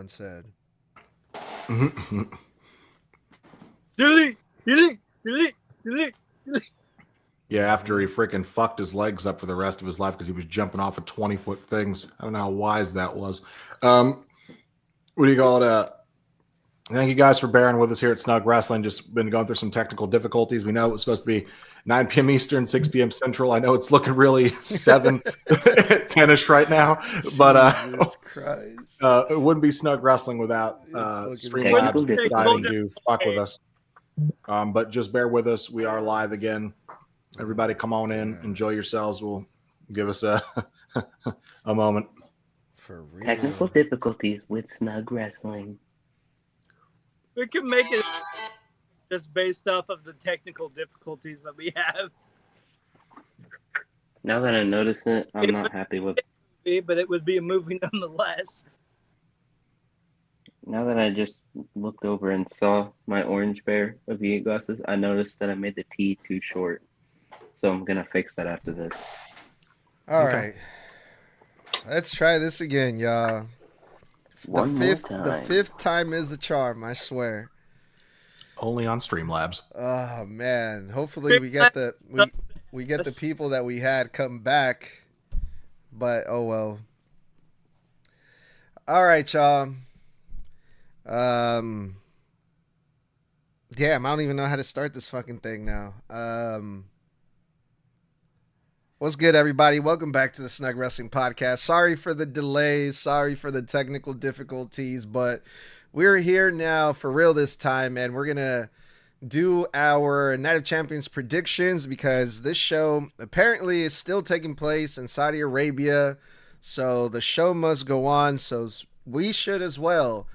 one said. Delete, delete, delete, delete, delete. Yeah, after he freaking fucked his legs up for the rest of his life because he was jumping off of 20-foot things. I don't know how wise that was. What do you call it? Thank you guys for bearing with us here at Snug Wrestling. Just been going through some technical difficulties. We know it was supposed to be 9 p.m. Eastern, 6 p.m. Central. I know it's looking really 10-ish right now, but Jesus Christ. it wouldn't be Snug Wrestling without Streamlabs deciding to fuck with us. But just bear with us. We are live again. Everybody come on in. Enjoy yourselves. We'll give us a moment. For real. Technical difficulties with Snug Wrestling. We can make it just based off of the technical difficulties that we have. Now that I notice it, I'm not happy with it. But it would be a movie nonetheless. Now that I just looked over and saw my orange pair of yeet glasses, I noticed that I made the T too short. So I'm going to fix that after this. All right. Let's try this again, y'all. The fifth time is the charm, I swear. Only on Streamlabs. Oh man. Hopefully we get the people that we had come back. But oh well. All right, y'all. Damn, I don't even know how to start this fucking thing now. What's good, everybody? Welcome back to the Snug Wrestling Podcast. Sorry for the delays. Sorry for the technical difficulties, but we're here now for real this time, and we're going to do our Night of Champions predictions because this show apparently is still taking place in Saudi Arabia, so the show must go on, so we should as well.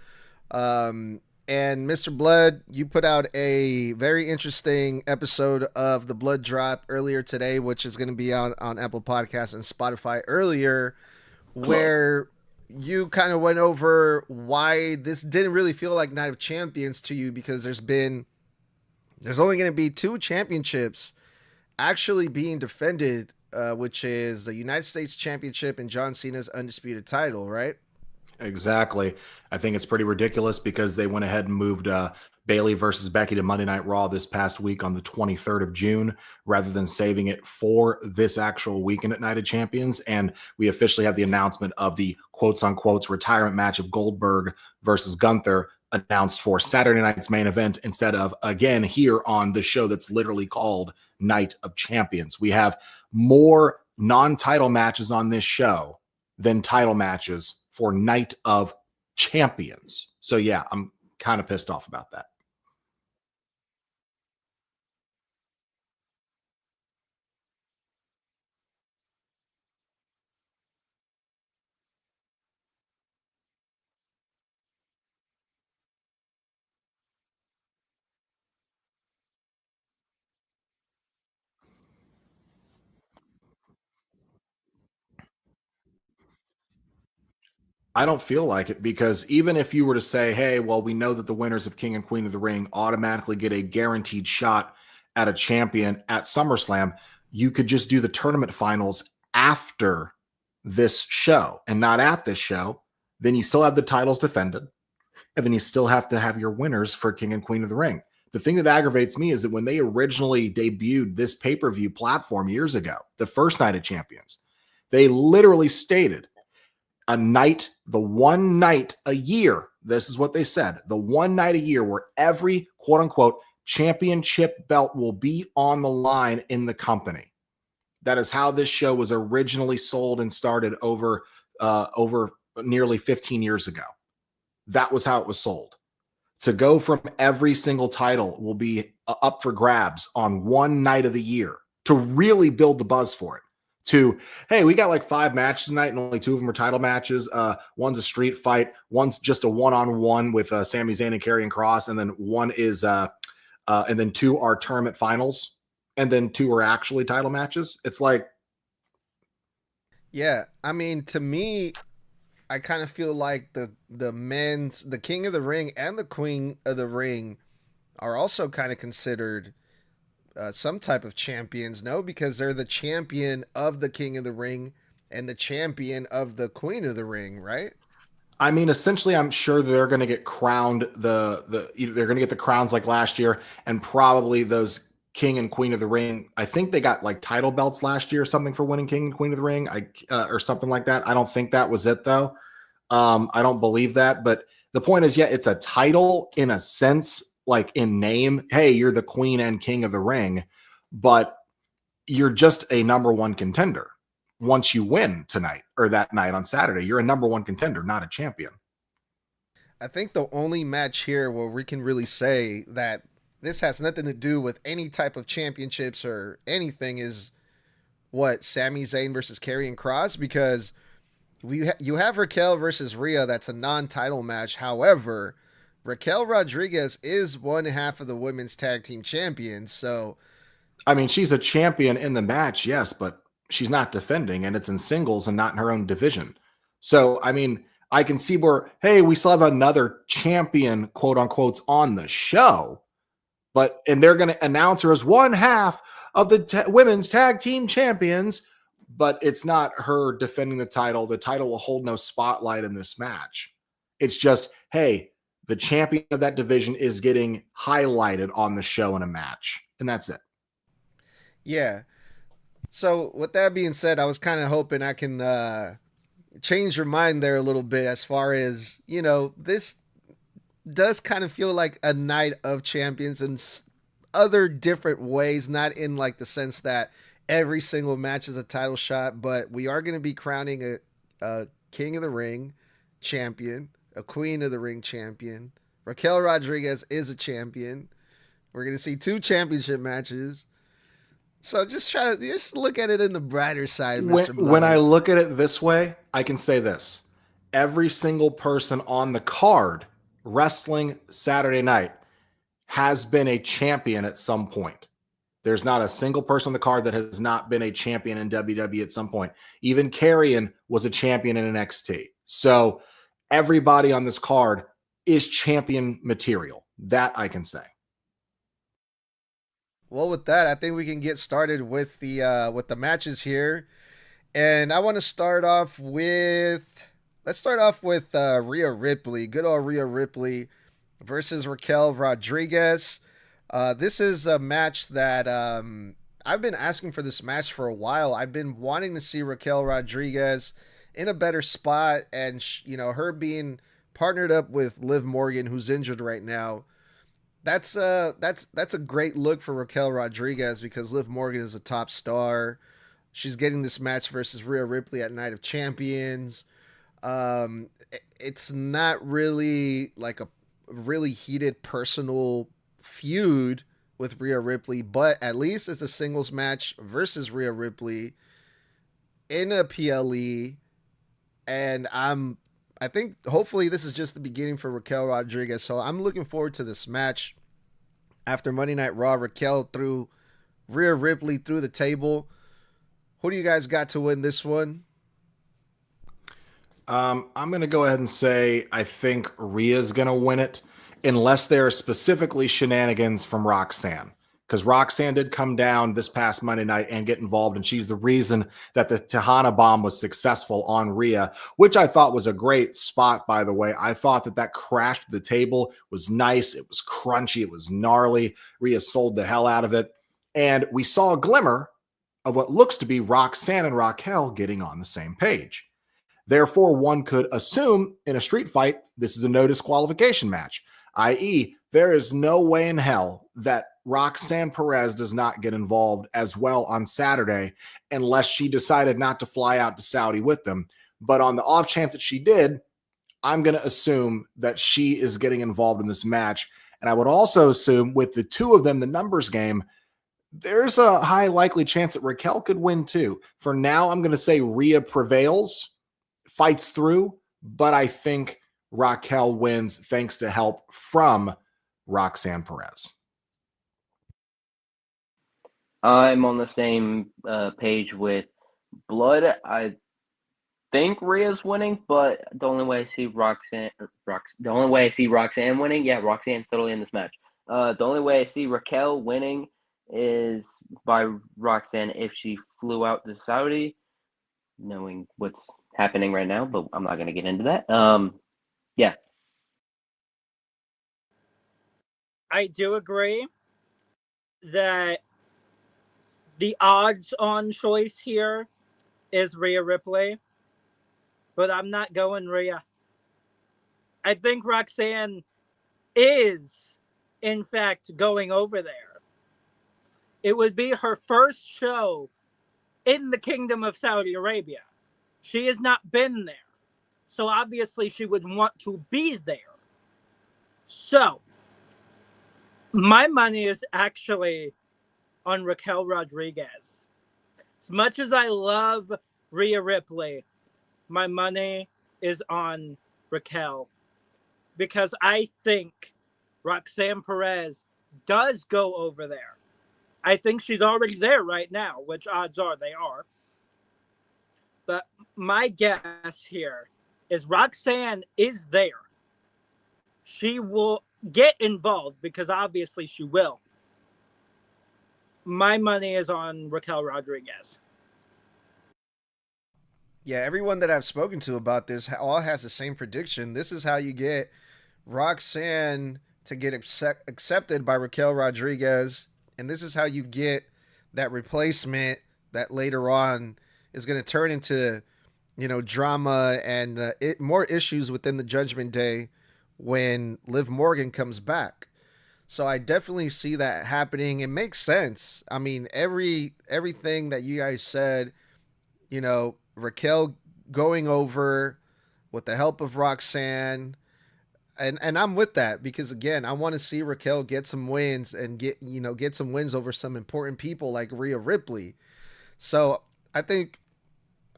And Mr. Bludd, you put out a very interesting episode of the Bludd Drop earlier today, which is going to be on Apple Podcasts and Spotify earlier, where you kind of went over why this didn't really feel like Night of Champions to you because there's only going to be 2 championships actually being defended, which is the United States Championship and John Cena's Undisputed title, right? Exactly. I think it's pretty ridiculous because they went ahead and moved Bayley versus Becky to Monday Night Raw this past week on the 23rd of June, rather than saving it for this actual weekend at Night of Champions. And we officially have the announcement of the quotes unquote retirement match of Goldberg versus Gunther announced for Saturday night's main event instead of, again, here on the show that's literally called Night of Champions. We have more non-title matches on this show than title matches for Night of Champions. So yeah, I'm kind of pissed off about that. I don't feel like it because even if you were to say, hey, well, we know that the winners of King and Queen of the Ring automatically get a guaranteed shot at a champion at SummerSlam, you could just do the tournament finals after this show and not at this show. Then you still have the titles defended, and then you still have to have your winners for King and Queen of the Ring. The thing that aggravates me is that when they originally debuted this pay-per-view platform years ago, the first Night of Champions, they literally stated the one night a year, this is what they said, the one night a year where every quote unquote championship belt will be on the line in the company. That is how this show was originally sold and started over nearly 15 years ago. That was how it was sold. To go from every single title will be up for grabs on one night of the year to really build the buzz for it. To, hey, we got like 5 matches tonight and only 2 of them are title matches. One's a street fight. One's just a one-on-one with Sami Zayn and Karrion Kross. And then one is, and then 2 are tournament finals. And then 2 are actually title matches. It's like. Yeah. I mean, to me, I kind of feel like the King of the Ring and the Queen of the Ring are also kind of considered some type of champions, no? Because they're the champion of the King of the Ring and the champion of the Queen of the Ring, right? I mean, essentially, I'm sure they're going to get crowned they're going to get the crowns like last year, and probably those King and Queen of the Ring. I think they got like title belts last year or something for winning King and Queen of the Ring, or something like that. I don't think that was it though. I don't believe that, but the point is, yeah, it's a title in a sense, like in name. Hey, you're the Queen and King of the Ring, but you're just a number one contender. Once you win tonight or that night on Saturday, you're a number one contender, not a champion. I think the only match here where we can really say that this has nothing to do with any type of championships or anything is what Sami Zayn versus Karrion Kross, because you have Raquel versus Rhea. That's a non-title match. However, Raquel Rodriguez is one half of the women's tag team champions. So, I mean, she's a champion in the match, yes, but she's not defending, and it's in singles and not in her own division. So, I mean, I can see where, hey, we still have another champion, quote unquote, on the show, and they're going to announce her as one half of the women's tag team champions, but it's not her defending the title. The title will hold no spotlight in this match. It's just, hey, the champion of that division is getting highlighted on the show in a match, and that's it. yeah. So, with that being said, I was kind of hoping I can change your mind there a little bit as far as, this does kind of feel like a night of champions in other different ways, not in like the sense that every single match is a title shot, but we are going to be crowning a King of the Ring champion, a Queen of the Ring champion. Raquel Rodriguez is a champion. We're going to see 2 championship matches. So just look at it in the brighter side, Mr. Bludd. When I look at it this way, I can say this. Every single person on the card wrestling Saturday night has been a champion at some point. There's not a single person on the card that has not been a champion in WWE at some point. Even Karrion was a champion in NXT. So everybody on this card is champion material. That I can say. Well, with that, I think we can get started with the matches here, and I want to start off with Rhea Ripley, good old Rhea Ripley versus Raquel Rodriguez. This is a match that I've been asking for this match for a while. I've been wanting to see Raquel Rodriguez in a better spot, and her being partnered up with Liv Morgan, who's injured right now. That's a great look for Raquel Rodriguez because Liv Morgan is a top star. She's getting this match versus Rhea Ripley at Night of Champions. It's not really like a really heated personal feud with Rhea Ripley, but at least it's a singles match versus Rhea Ripley in a PLE, and I think hopefully this is just the beginning for Raquel Rodriguez. So I'm looking forward to this match. After Monday Night Raw, Raquel threw Rhea Ripley through the table. Who do you guys got to win this one? I'm going to go ahead and say I think Rhea's going to win it, unless there are specifically shenanigans from Roxanne. Because Roxanne did come down this past Monday night and get involved, and she's the reason that the Tejana bomb was successful on Rhea, which I thought was a great spot, by the way. I thought that crash to the table was nice. It was crunchy. It was gnarly. Rhea sold the hell out of it. And we saw a glimmer of what looks to be Roxanne and Raquel getting on the same page. Therefore, one could assume in a street fight, this is a no disqualification match, i.e., there is no way in hell that Roxanne Perez does not get involved as well on Saturday unless she decided not to fly out to Saudi with them. But on the off chance that she did, I'm going to assume that she is getting involved in this match. And I would also assume with the two of them, the numbers game, there's a high likely chance that Raquel could win too. For now, I'm going to say Rhea prevails, fights through, but I think Raquel wins thanks to help from Roxanne Perez. I'm on the same page with Bludd. I think Rhea's winning, but the only way I see Roxanne winning, yeah, Roxanne's totally in this match. The only way I see Raquel winning is by Roxanne if she flew out to Saudi, knowing what's happening right now, but I'm not going to get into that. Yeah. I do agree that the odds-on choice here is Rhea Ripley, but I'm not going Rhea. I think Roxanne is, in fact, going over there. It would be her first show in the Kingdom of Saudi Arabia. She has not been there, so obviously she would want to be there. So, my money is actually on Raquel Rodriguez. As much as I love Rhea Ripley, my money is on Raquel because I think Roxanne Perez does go over there. I think she's already there right now, which odds are they are. But my guess here is Roxanne is there. She will get involved because obviously she will. My money is on Raquel Rodriguez. Yeah, everyone that I've spoken to about this all has the same prediction. This is how you get Roxanne to get accepted by Raquel Rodriguez, and this is how you get that replacement that later on is going to turn into, drama and more issues within the Judgment Day when Liv Morgan comes back. So I definitely see that happening. It makes sense. I mean, everything that you guys said, Raquel going over with the help of Roxanne. And I'm with that because, again, I want to see Raquel get some wins and get some wins over some important people like Rhea Ripley. So I think,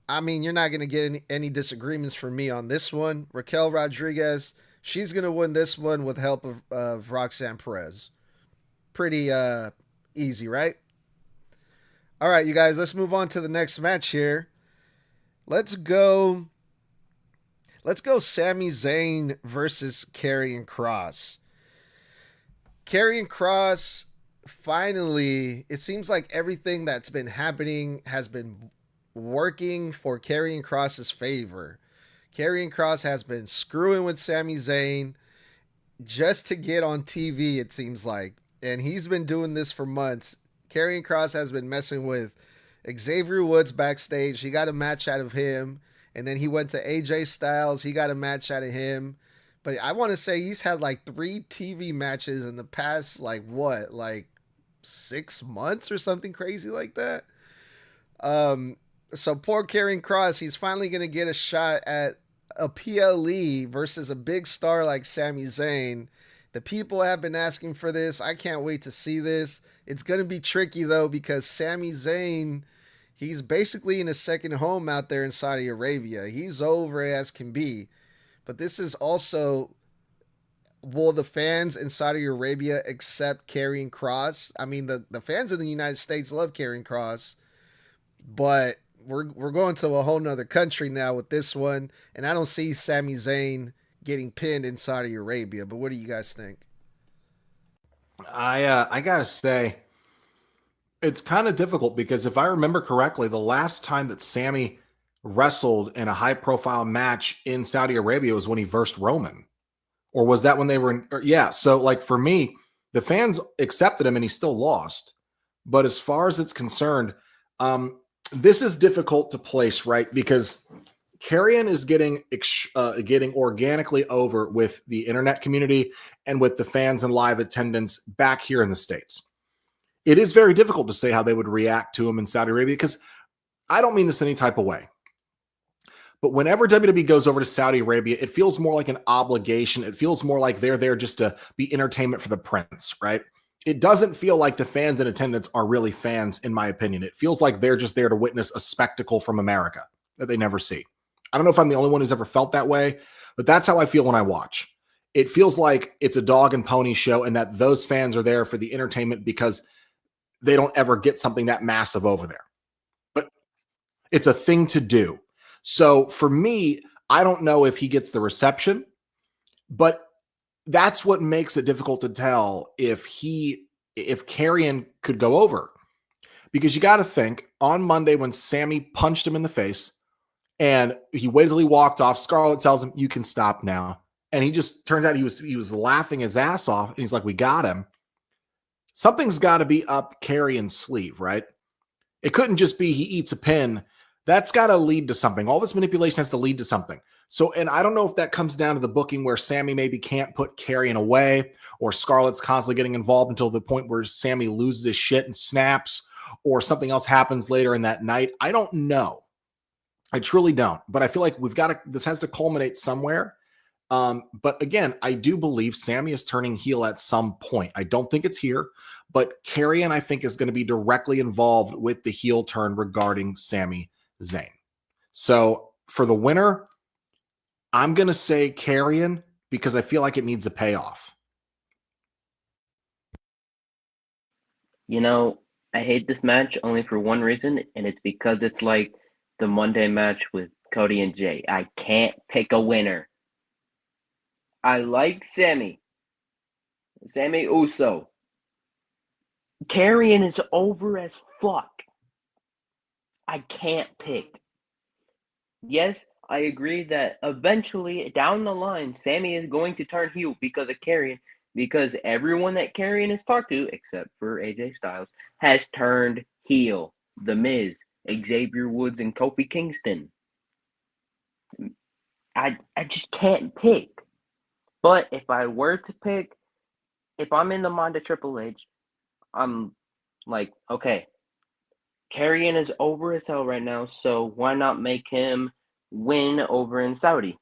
you're not going to get any disagreements from me on this one. Raquel Rodriguez, she's going to win this one with help of Roxanne Perez. Pretty easy, right? All right, you guys, let's move on to the next match here. Let's go Sami Zayn versus Karrion Kross. Karrion Kross, finally, it seems like everything that's been happening has been working for Karrion Kross's favor. Karrion Kross has been screwing with Sami Zayn just to get on TV, it seems like. And he's been doing this for months. Karrion Kross has been messing with Xavier Woods backstage. He got a match out of him. And then he went to AJ Styles. He got a match out of him. But I want to say he's had like 3 TV matches in the past, 6 months or something crazy like that. So poor Karrion Kross, he's finally going to get a shot at a PLE versus a big star like Sami Zayn. The people have been asking for this. I can't wait to see this. It's going to be tricky, though, because Sami Zayn, he's basically in a second home out there in Saudi Arabia. He's over as can be. But this is also, will the fans in Saudi Arabia accept Karrion Kross? I mean, the fans in the United States love Karrion Kross, but we're going to a whole nother country now with this one, and I don't see Sami Zayn getting pinned in Saudi Arabia. But what do you guys think? I gotta say, it's kind of difficult because if I remember correctly, the last time that Sami wrestled in a high-profile match in Saudi Arabia was when he versed Roman. Or was that when they were in... yeah, so like for me, the fans accepted him and he still lost. But as far as it's concerned, this is difficult to place, right? Because Karrion is getting organically over with the internet community and with the fans and live attendance back here in the States. It is very difficult to say how they would react to him in Saudi Arabia because I don't mean this any type of way. But whenever WWE goes over to Saudi Arabia, it feels more like an obligation. It feels more like they're there just to be entertainment for the prince, right? It doesn't feel like the fans in attendance are really fans, in my opinion. It feels like they're just there to witness a spectacle from America that they never see. I don't know if I'm the only one who's ever felt that way, but that's how I feel when I watch. It feels like it's a dog and pony show and that those fans are there for the entertainment because they don't ever get something that massive over there. But it's a thing to do. So for me, I don't know if he gets the reception, but that's what makes it difficult to tell if Karrion could go over. Because you got to think, on Monday when Sami punched him in the face and he waited till he walked off, Scarlett tells him, "You can stop now. and he just turned out he was laughing his ass off, and he's like, we got him. Something's got to be up Karrion's sleeve, right? It couldn't just be he eats a pin. That's got to lead to something. All this manipulation has to lead to something. So, and I don't know if that comes down to the booking where Sammy maybe can't put Karrion away, or Scarlett's constantly getting involved until the point where Sammy loses his shit and snaps, or something else happens later in that night. I don't know. I truly don't. But I feel like this has to culminate somewhere. But again, I do believe Sammy is turning heel at some point. I don't think it's here, but Karrion, I think, is going to be directly involved with the heel turn regarding Sami Zayn. So for the winner, I'm going to say Karrion because I feel like it needs a payoff. You know, I hate this match only for one reason, and it's because it's like the Monday match with Cody and Jay. I can't pick a winner. I like Sami Uso. Karrion is over as fuck. I can't pick. Yes, I agree that eventually down the line, Sami is going to turn heel because of Karrion, because everyone that Karrion has talked to, except for AJ Styles, has turned heel. The Miz, Xavier Woods, and Kofi Kingston. I just can't pick. But if I were to pick, if I'm in the mind of Triple H, I'm like, okay, Karrion is over as hell right now, so why not make him win over in Saudi?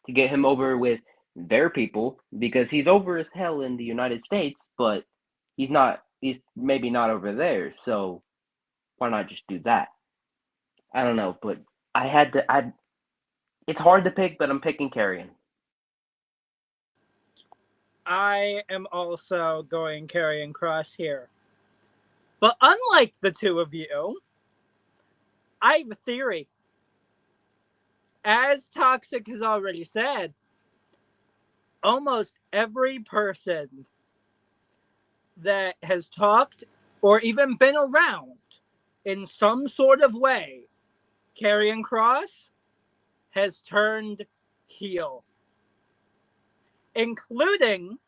To get him over with their people, because he's over as hell in the United States, but he's maybe not over there, so why not just do that? I don't know, but it's hard to pick, but I'm picking Karrion. I am also going Karrion Kross here. But unlike the two of you, I have a theory. As Toxic has already said, almost every person that has talked or even been around in some sort of way, Karrion Kross has turned heel. Including,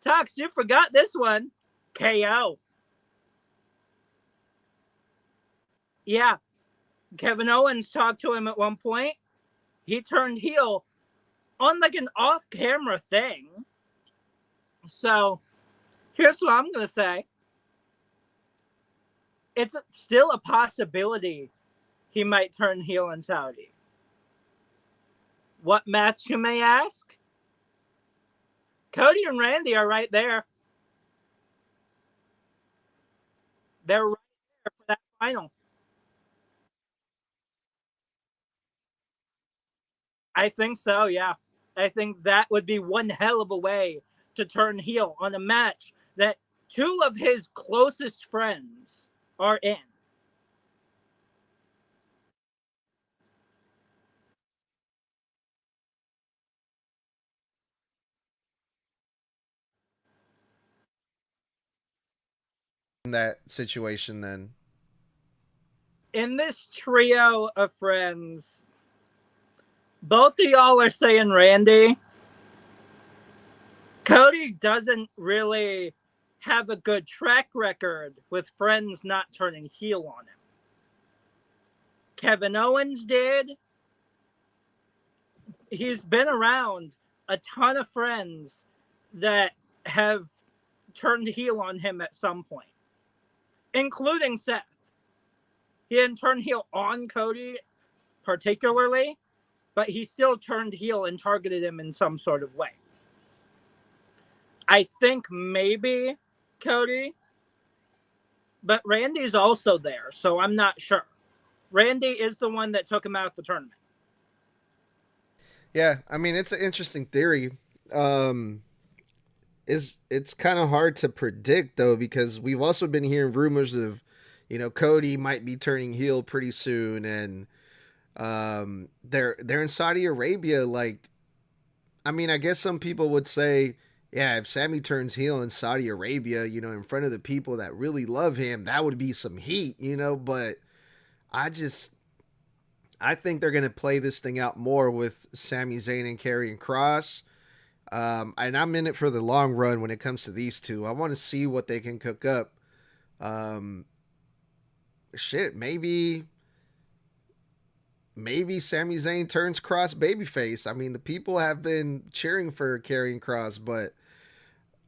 Tox, you forgot this one, KO. Yeah, Kevin Owens talked to him at one point. He turned heel on like an off-camera thing. So, here's what I'm going to say. It's still a possibility he might turn heel in Saudi. What match, you may ask? Cody and Randy are right there. They're right there for that final. I think so, yeah. I think that would be one hell of a way to turn heel on a match that two of his closest friends are in. In that situation, then In this trio of friends, both of y'all are saying Randy. Cody doesn't really have a good track record with friends not turning heel on him. Kevin Owens did. He's been around a ton of friends that have turned heel on him at some point, including Seth. He didn't turn heel on Cody particularly, but he still turned heel and targeted him in some sort of way. I think maybe Cody, but Randy's also there, so I'm not sure. Randy is the one that took him out of the tournament. yeah, I mean, it's an interesting theory. It's kind of hard to predict though, because we've also been hearing rumors of, Cody might be turning heel pretty soon, and they're in Saudi Arabia. Like, I mean, I guess some people would say, yeah, if Sammy turns heel in Saudi Arabia, in front of the people that really love him, that would be some heat, but I I think they're going to play this thing out more with Sami Zayn and Karrion Kross. And I'm in it for the long run when it comes to these two. I want to see what they can cook up. Maybe Sami Zayn turns Kross babyface. I mean, the people have been cheering for Karrion Kross, but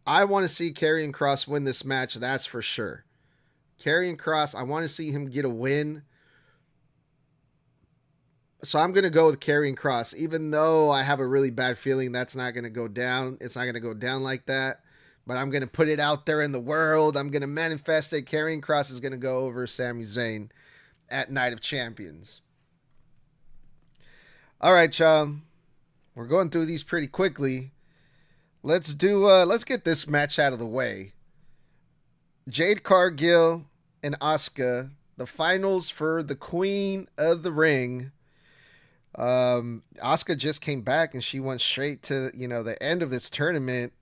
I want to see Karrion Kross win this match. That's for sure. Karrion Kross, I want to see him get a win. So I'm going to go with Karrion Kross, even though I have a really bad feeling that's not going to go down. It's not going to go down like that. But I'm going to put it out there in the world. I'm going to manifest it. Karrion Kross is going to go over Sami Zayn at Night of Champions. All right, y'all. We're going through these pretty quickly. Let's get this match out of the way. Jade Cargill and Asuka, the finals for the Queen of the Ring. Asuka just came back and she went straight to, the end of this tournament.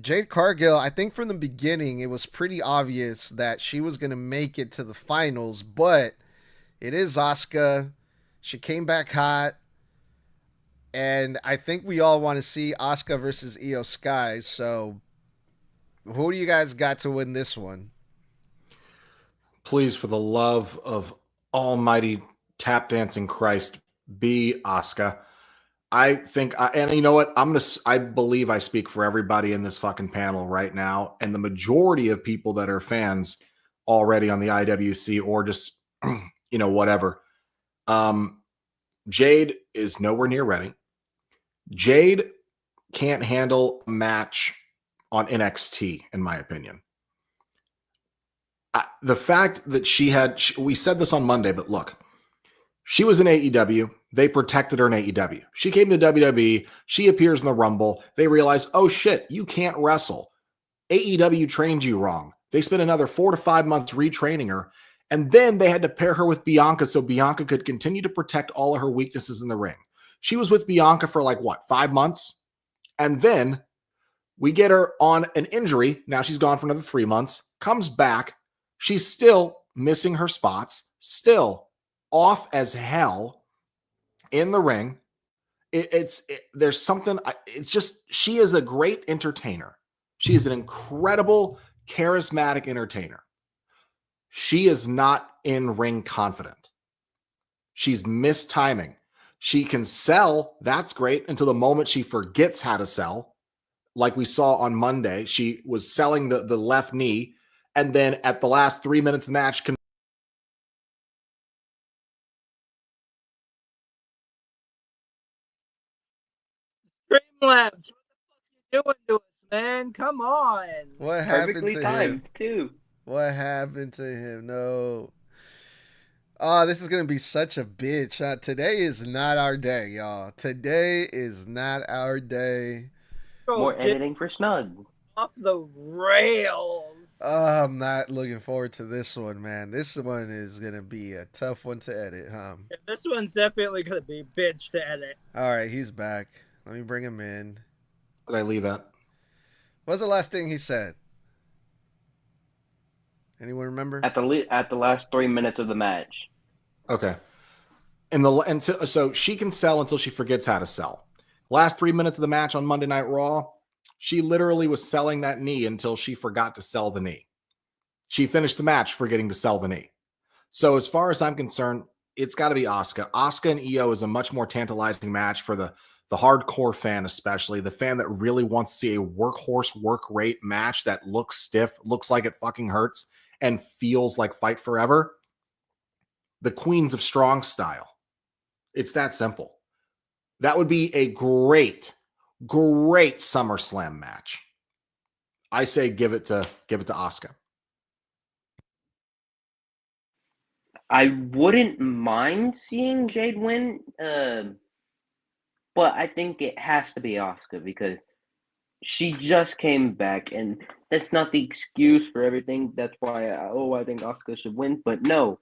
Jade Cargill, I think from the beginning, it was pretty obvious that she was going to make it to the finals, but it is Asuka. She came back hot. And I think we all want to see Asuka versus Io Sky. So who do you guys got to win this one? Please, for the love of almighty tap dancing Christ, be Asuka. I think, and you know what? I believe I speak for everybody in this fucking panel right now. And the majority of people that are fans already on the IWC or just, whatever. Jade is nowhere near ready. Jade can't handle a match on NXT, in my opinion. The fact that we said this on Monday, but look, she was in AEW. They protected her in AEW. She came to WWE. She appears in the Rumble. They realize, oh shit, you can't wrestle. AEW trained you wrong. They spent another 4 to 5 months retraining her. And then they had to pair her with Bianca so Bianca could continue to protect all of her weaknesses in the ring. She was with Bianca for 5 months? And then we get her on an injury. Now she's gone for another 3 months, comes back. She's still missing her spots, still off as hell in the ring. There's something, it's just, she is a great entertainer. She is an incredible, charismatic entertainer. She is not in ring confident. She's mistiming. She can sell. That's great until the moment she forgets how to sell. Like we saw on Monday, she was selling the left knee. And then at the last 3 minutes of the match, Streamlabs, what the fuck you doing to us, man? Come on. What happened Perfectly to timed, him? too. What happened to him? No. Oh, this is going to be such a bitch. Today is not our day, y'all. Today is not our day. More editing for Snug. Off the rails. Oh, I'm not looking forward to this one, man. This one is going to be a tough one to edit, huh? Yeah, this one's definitely going to be bitch to edit. All right, he's back. Let me bring him in. did I leave at? What was the last thing he said? Anyone remember? At the last 3 minutes of the match. Okay. So she can sell until she forgets how to sell. Last 3 minutes of the match on Monday Night Raw, she literally was selling that knee until she forgot to sell the knee. She finished the match forgetting to sell the knee. So as far as I'm concerned, it's got to be Asuka. Asuka and Io is a much more tantalizing match for the hardcore fan, especially the fan that really wants to see a workhorse work rate match that looks stiff, looks like it fucking hurts, and feels like Fight Forever. The Queens of Strong style. It's that simple. That would be a great SummerSlam match. I say give it to Asuka. I wouldn't mind seeing Jade win, but I think it has to be Asuka because she just came back, and that's not the excuse for everything. That's why I think Asuka should win. But no,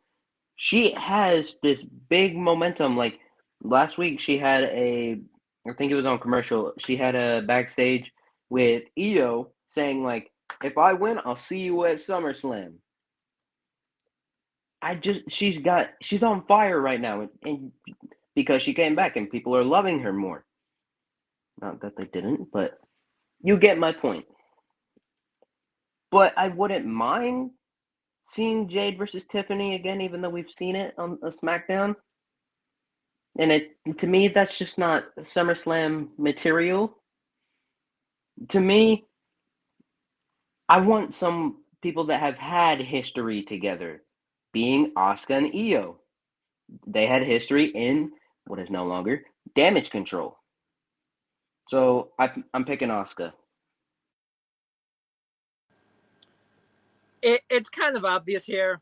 she has this big momentum. Like last week, she had I think it was on commercial. She had a backstage with Io saying like, "If I win, I'll see you at SummerSlam." she's on fire right now, and because she came back and people are loving her more. Not that they didn't, but you get my point. But I wouldn't mind seeing Jade versus Tiffany again, even though we've seen it on a SmackDown. And to me, that's just not SummerSlam material. To me, I want some people that have had history together, being Asuka and Io. They had history in what is no longer Damage Control. So I'm picking Asuka. It's kind of obvious here.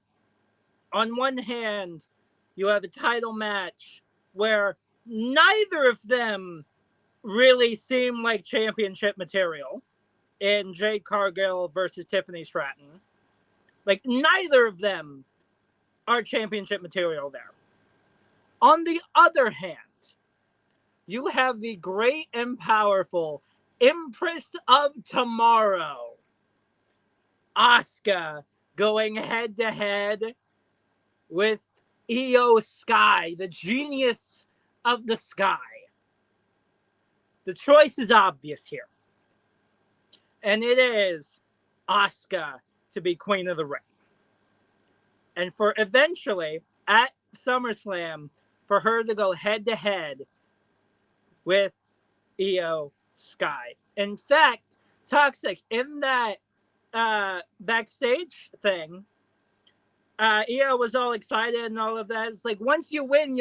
On one hand, you have a title match where neither of them really seem like championship material in Jade Cargill versus Tiffany Stratton. Like, neither of them are championship material there. On the other hand, you have the great and powerful Empress of Tomorrow, Asuka, going head-to-head with Io Sky, the genius of the sky. The choice is obvious here. And it is Asuka to be Queen of the Ring. And for eventually, at SummerSlam, for her to go head-to-head with Io Sky. In fact, Toxic, in that backstage thing, Io was all excited and all of that. It's like, once you win,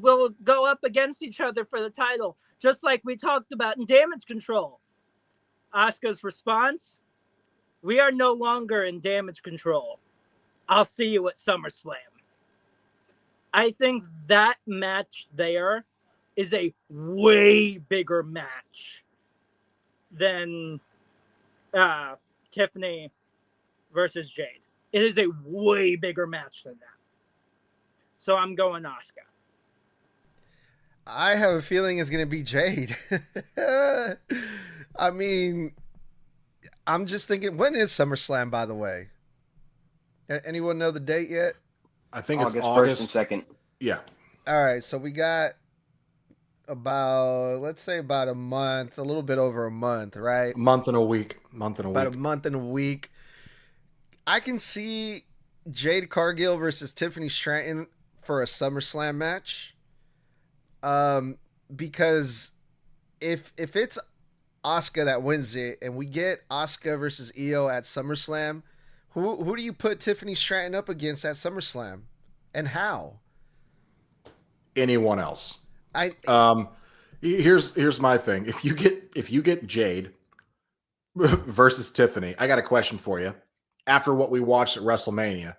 we'll go up against each other for the title, just like we talked about in Damage Control. Asuka's response: we are no longer in Damage Control. I'll see you at SummerSlam. I think that match there is a way bigger match than Tiffany versus Jade. It is a way bigger match than that. So I'm going Asuka. I have a feeling it's going to be Jade. I mean, I'm just thinking, when is SummerSlam, by the way? Anyone know the date yet? I think it's August 1st and 2nd. Yeah. All right, so we got let's say about a month, a little bit over a month, right? A month and a week. About a month and a week. I can see Jade Cargill versus Tiffany Stratton for a SummerSlam match. Because if it's Asuka that wins it and we get Asuka versus Io at SummerSlam, who do you put Tiffany Stratton up against at SummerSlam, and how? Anyone else? Here's my thing. If you get Jade versus Tiffany, I got a question for you. After what we watched at WrestleMania,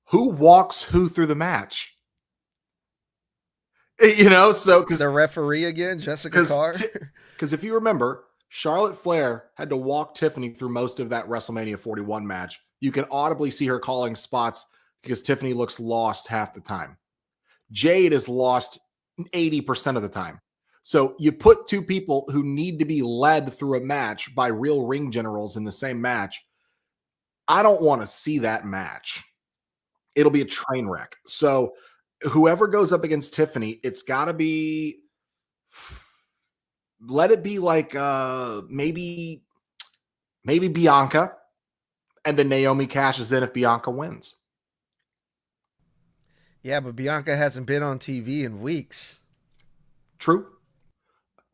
who walks who through the match? So because the referee again, Jessica Carr. Because if you remember, Charlotte Flair had to walk Tiffany through most of that WrestleMania 41 match. You can audibly see her calling spots because Tiffany looks lost half the time. Jade is lost 80% of the time. So you put two people who need to be led through a match by real ring generals in the same match. I don't want to see that match. It'll be a train wreck. So whoever goes up against Tiffany, it's got to be, let it be like maybe Bianca, and then Naomi cashes in if Bianca wins. Yeah, but Bianca hasn't been on TV in weeks. True.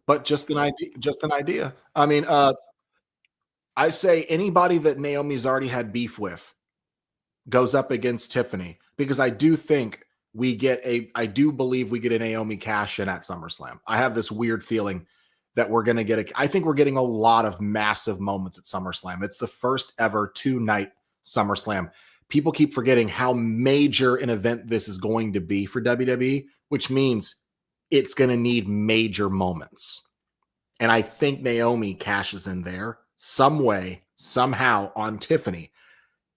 But just an idea. I mean, I say anybody that Naomi's already had beef with goes up against Tiffany, because I do think I do believe we get a Naomi cash in at SummerSlam. I have this weird feeling that we're going to get I think we're getting a lot of massive moments at SummerSlam. It's the first ever 2-night SummerSlam. People keep forgetting how major an event this is going to be for WWE, which means it's going to need major moments. And I think Naomi cashes in there some way, somehow on Tiffany.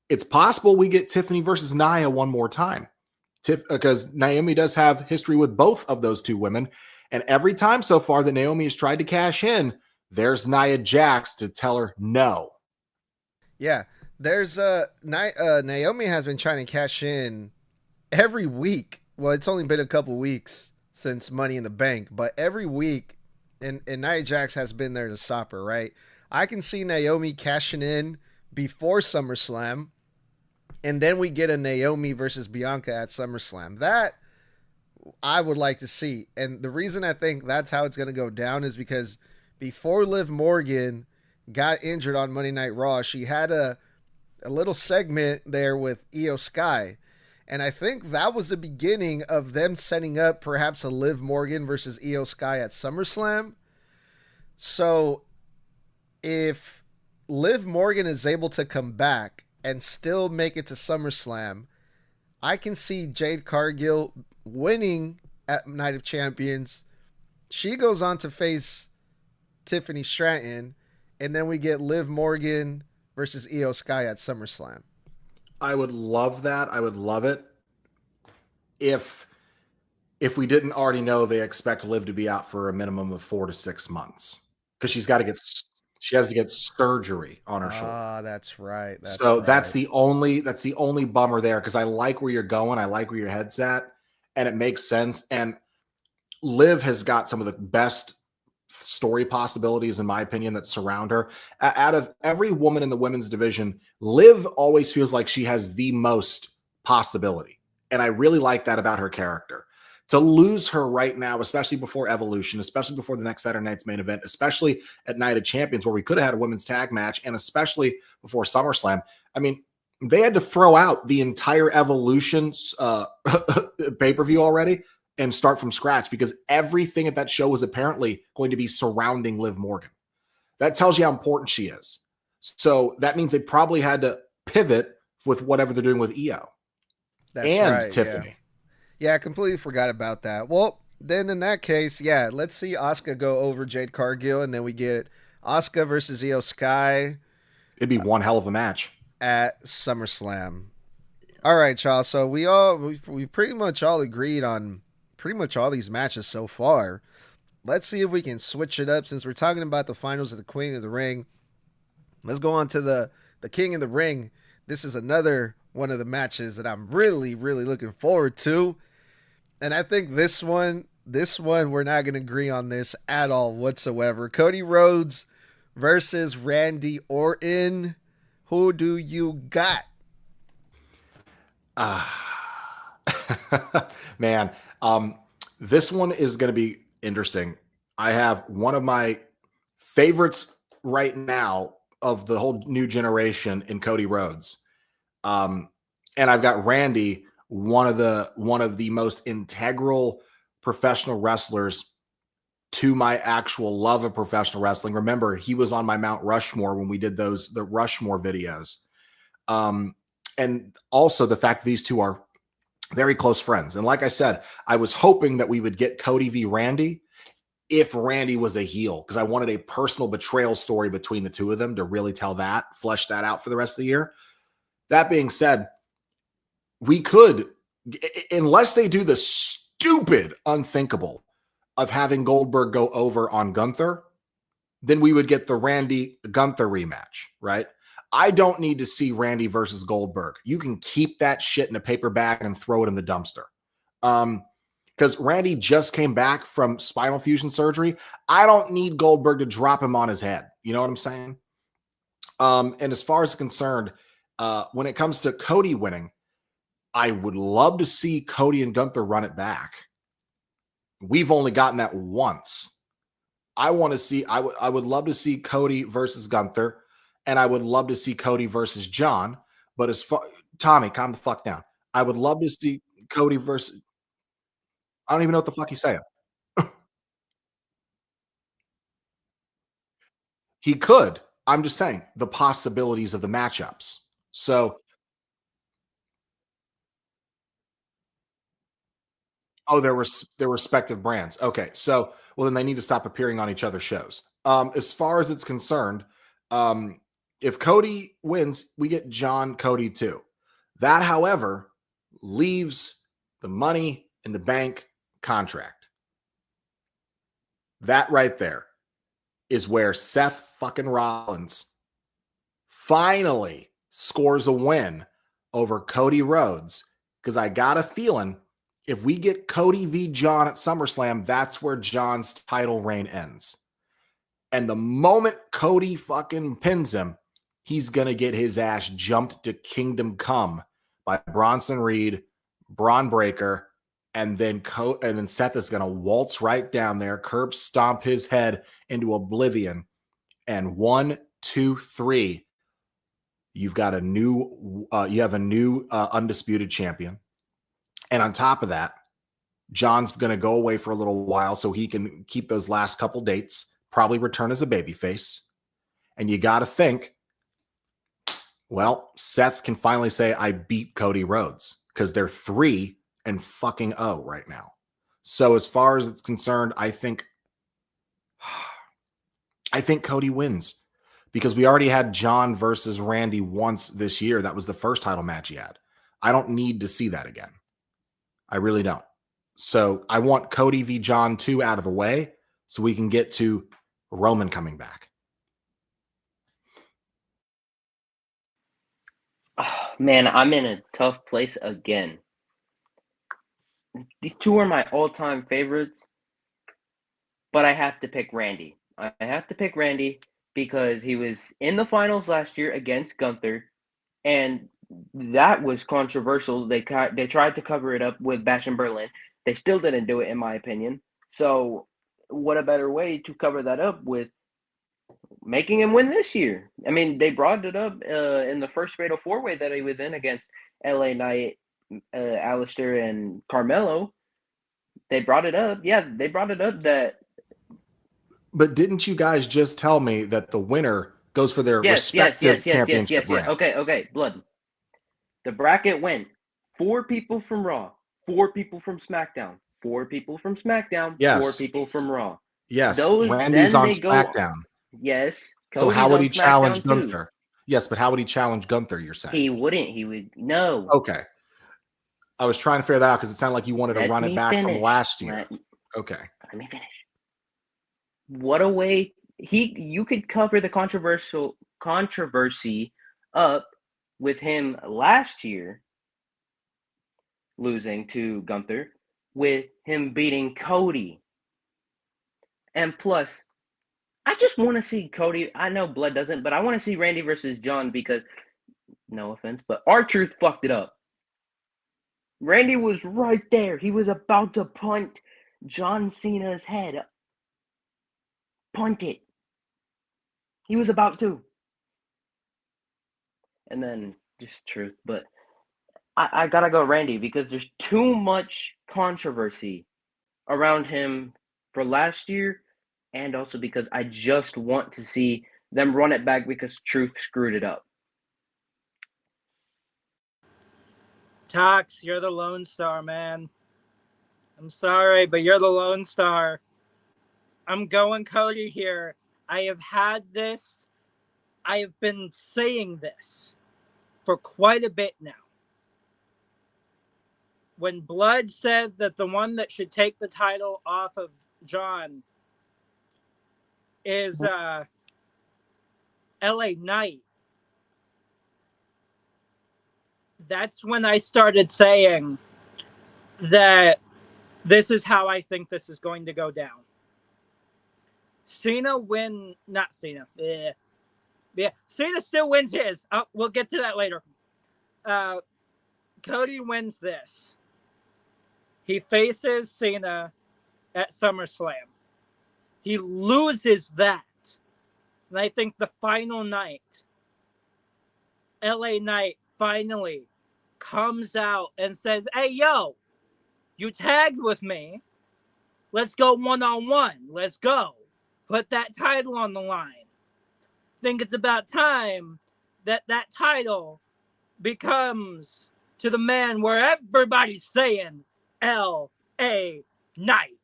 It's possible we get Tiffany versus Nia one more time, because Naomi does have history with both of those two women. And every time so far that Naomi has tried to cash in, there's Nia Jax to tell her no. Yeah, There's Naomi has been trying to cash in every week. Well, it's only been a couple weeks since Money in the Bank, but every week, and Nia Jax has been there to stop her, right? I can see Naomi cashing in before SummerSlam, and then we get a Naomi versus Bianca at SummerSlam. That I would like to see. And the reason I think that's how it's going to go down is because before Liv Morgan got injured on Monday Night Raw, she had a little segment there with Io Sky. And I think that was the beginning of them setting up perhaps a Liv Morgan versus Io Sky at SummerSlam. So if Liv Morgan is able to come back and still make it to SummerSlam, I can see Jade Cargill winning at Night of Champions. She goes on to face Tiffany Stratton, and then we get Liv Morgan versus Io Sky at SummerSlam. I would love that. I would love it if we didn't already know they expect Liv to be out for a minimum of 4 to 6 months, because she has to get surgery on her shoulder. Ah, that's right. That's the only bummer there, because I like where you're going. I like where your head's at, and it makes sense. And Liv has got some of the best story possibilities, in my opinion, that surround her. Out of every woman in the women's division, Liv always feels like she has the most possibility. And I really like that about her character. To lose her right now, especially before Evolution, especially before the next Saturday night's main event, especially at Night of Champions, where we could have had a women's tag match, and especially before SummerSlam. I mean, they had to throw out the entire Evolution pay-per-view already and start from scratch, because everything at that show was apparently going to be surrounding Liv Morgan. That tells you how important she is. So that means they probably had to pivot with whatever they're doing with Io. That's and right, Tiffany. Yeah, I completely forgot about that. Well, then in that case, yeah, let's see Asuka go over Jade Cargill, and then we get Asuka versus Io Sky. It'd be one hell of a match at SummerSlam. All right, y'all. So we pretty much all agreed on pretty much all these matches so far. Let's see if we can switch it up, since we're talking about the finals of the Queen of the Ring. Let's go on to the King of the Ring. This is another one of the matches that I'm really, really looking forward to. And I think this one, we're not going to agree on this at all whatsoever. Cody Rhodes versus Randy Orton. Who do you got? Man, this one is going to be interesting. I have one of my favorites right now of the whole new generation in Cody Rhodes. And I've got Randy, one of the most integral professional wrestlers to my actual love of professional wrestling. Remember, he was on my Mount Rushmore when we did the Rushmore videos. And also the fact that these two are very close friends. And like I said, I was hoping that we would get Cody v. Randy if Randy was a heel, because I wanted a personal betrayal story between the two of them to really flesh that out for the rest of the year. That being said, we could, unless they do the stupid unthinkable of having Goldberg go over on Gunther, then we would get the Randy Gunther rematch, right? I don't need to see Randy versus Goldberg. You can keep that shit in a paper bag and throw it in the dumpster. Because Randy just came back from spinal fusion surgery. I don't need Goldberg to drop him on his head. You know what I'm saying? And as far as concerned, when it comes to Cody winning, I would love to see Cody and Gunther run it back. We've only gotten that once. I would love to see Cody versus Gunther, and I would love to see Cody versus John. But Tommy, calm the fuck down. I would love to see Cody versus, I don't even know what the fuck he's saying. He could. I'm just saying the possibilities of the matchups. So, their respective brands. Okay, so well then they need to stop appearing on each other's shows. As far as it's concerned, if Cody wins, we get John Cody too. That, however, leaves the Money in the Bank contract. That right there is where Seth fucking Rollins finally scores a win over Cody Rhodes, because I got a feeling if we get Cody v. John at SummerSlam, that's where John's title reign ends. And the moment Cody fucking pins him, he's going to get his ass jumped to Kingdom Come by Bronson Reed, Braun Breaker, and then Seth is going to waltz right down there, curb stomp his head into oblivion. And 1, 2, 3, you've got a new undisputed champion. And on top of that, John's going to go away for a little while so he can keep those last couple dates, probably return as a babyface. And you got to think, well, Seth can finally say, I beat Cody Rhodes, because they're 3-0 right now. So as far as it's concerned, I think Cody wins, because we already had John versus Randy once this year. That was the first title match he had. I don't need to see that again. I really don't. So I want Cody v. John 2 out of the way so we can get to Roman coming back. Oh, man, I'm in a tough place again. These two are my all-time favorites, but I have to pick Randy. I have to pick Randy because he was in the finals last year against Gunther, and that was controversial. They tried to cover it up with Bash in Berlin. They still didn't do it, in my opinion. So what a better way to cover that up with making him win this year. I mean, they brought it up in the first Fatal 4-Way that he was in against LA Knight, Alistair, and Carmelo. They brought it up. Yeah, they brought it up that. But didn't you guys just tell me that the winner goes for their respective championship brand? Okay, Bludd. The bracket went 4 people from Raw, 4 people from SmackDown, 4 people from SmackDown, Yes. 4 people from Raw. Yes, Randy's on SmackDown. Yes. So how would he challenge Gunther? Yes, but how would he challenge Gunther, you're saying? He wouldn't. He would. No. Okay. I was trying to figure that out because it sounded like you wanted to run it back from last year. Okay. Let me finish. What a way. You could cover the controversy up with him last year losing to Gunther, with him beating Cody. And plus, I just want to see Cody. I know Bludd doesn't, but I want to see Randy versus John because, no offense, but R-Truth fucked it up. Randy was right there. He was about to punt John Cena's head. Punt it. He was about to. And then just Truth. But I gotta go Randy because there's too much controversy around him for last year, and also because I just want to see them run it back because Truth screwed it up. Tox, you're the Lone Star, man. I'm sorry, but you're the Lone Star. I'm going Cody here. I have been saying this for quite a bit now. When Bludd said that the one that should take the title off of John is LA Knight, that's when I started saying that this is how I think this is going to go down. Cena still wins his. We'll get to that later. Cody wins this. He faces Cena at SummerSlam. He loses that. And I think the final night, LA Knight finally comes out and says, hey, yo, you tagged with me. Let's go one-on-one. Let's go. Put that title on the line. I think it's about time that title becomes to the man where everybody's saying L.A. Knight.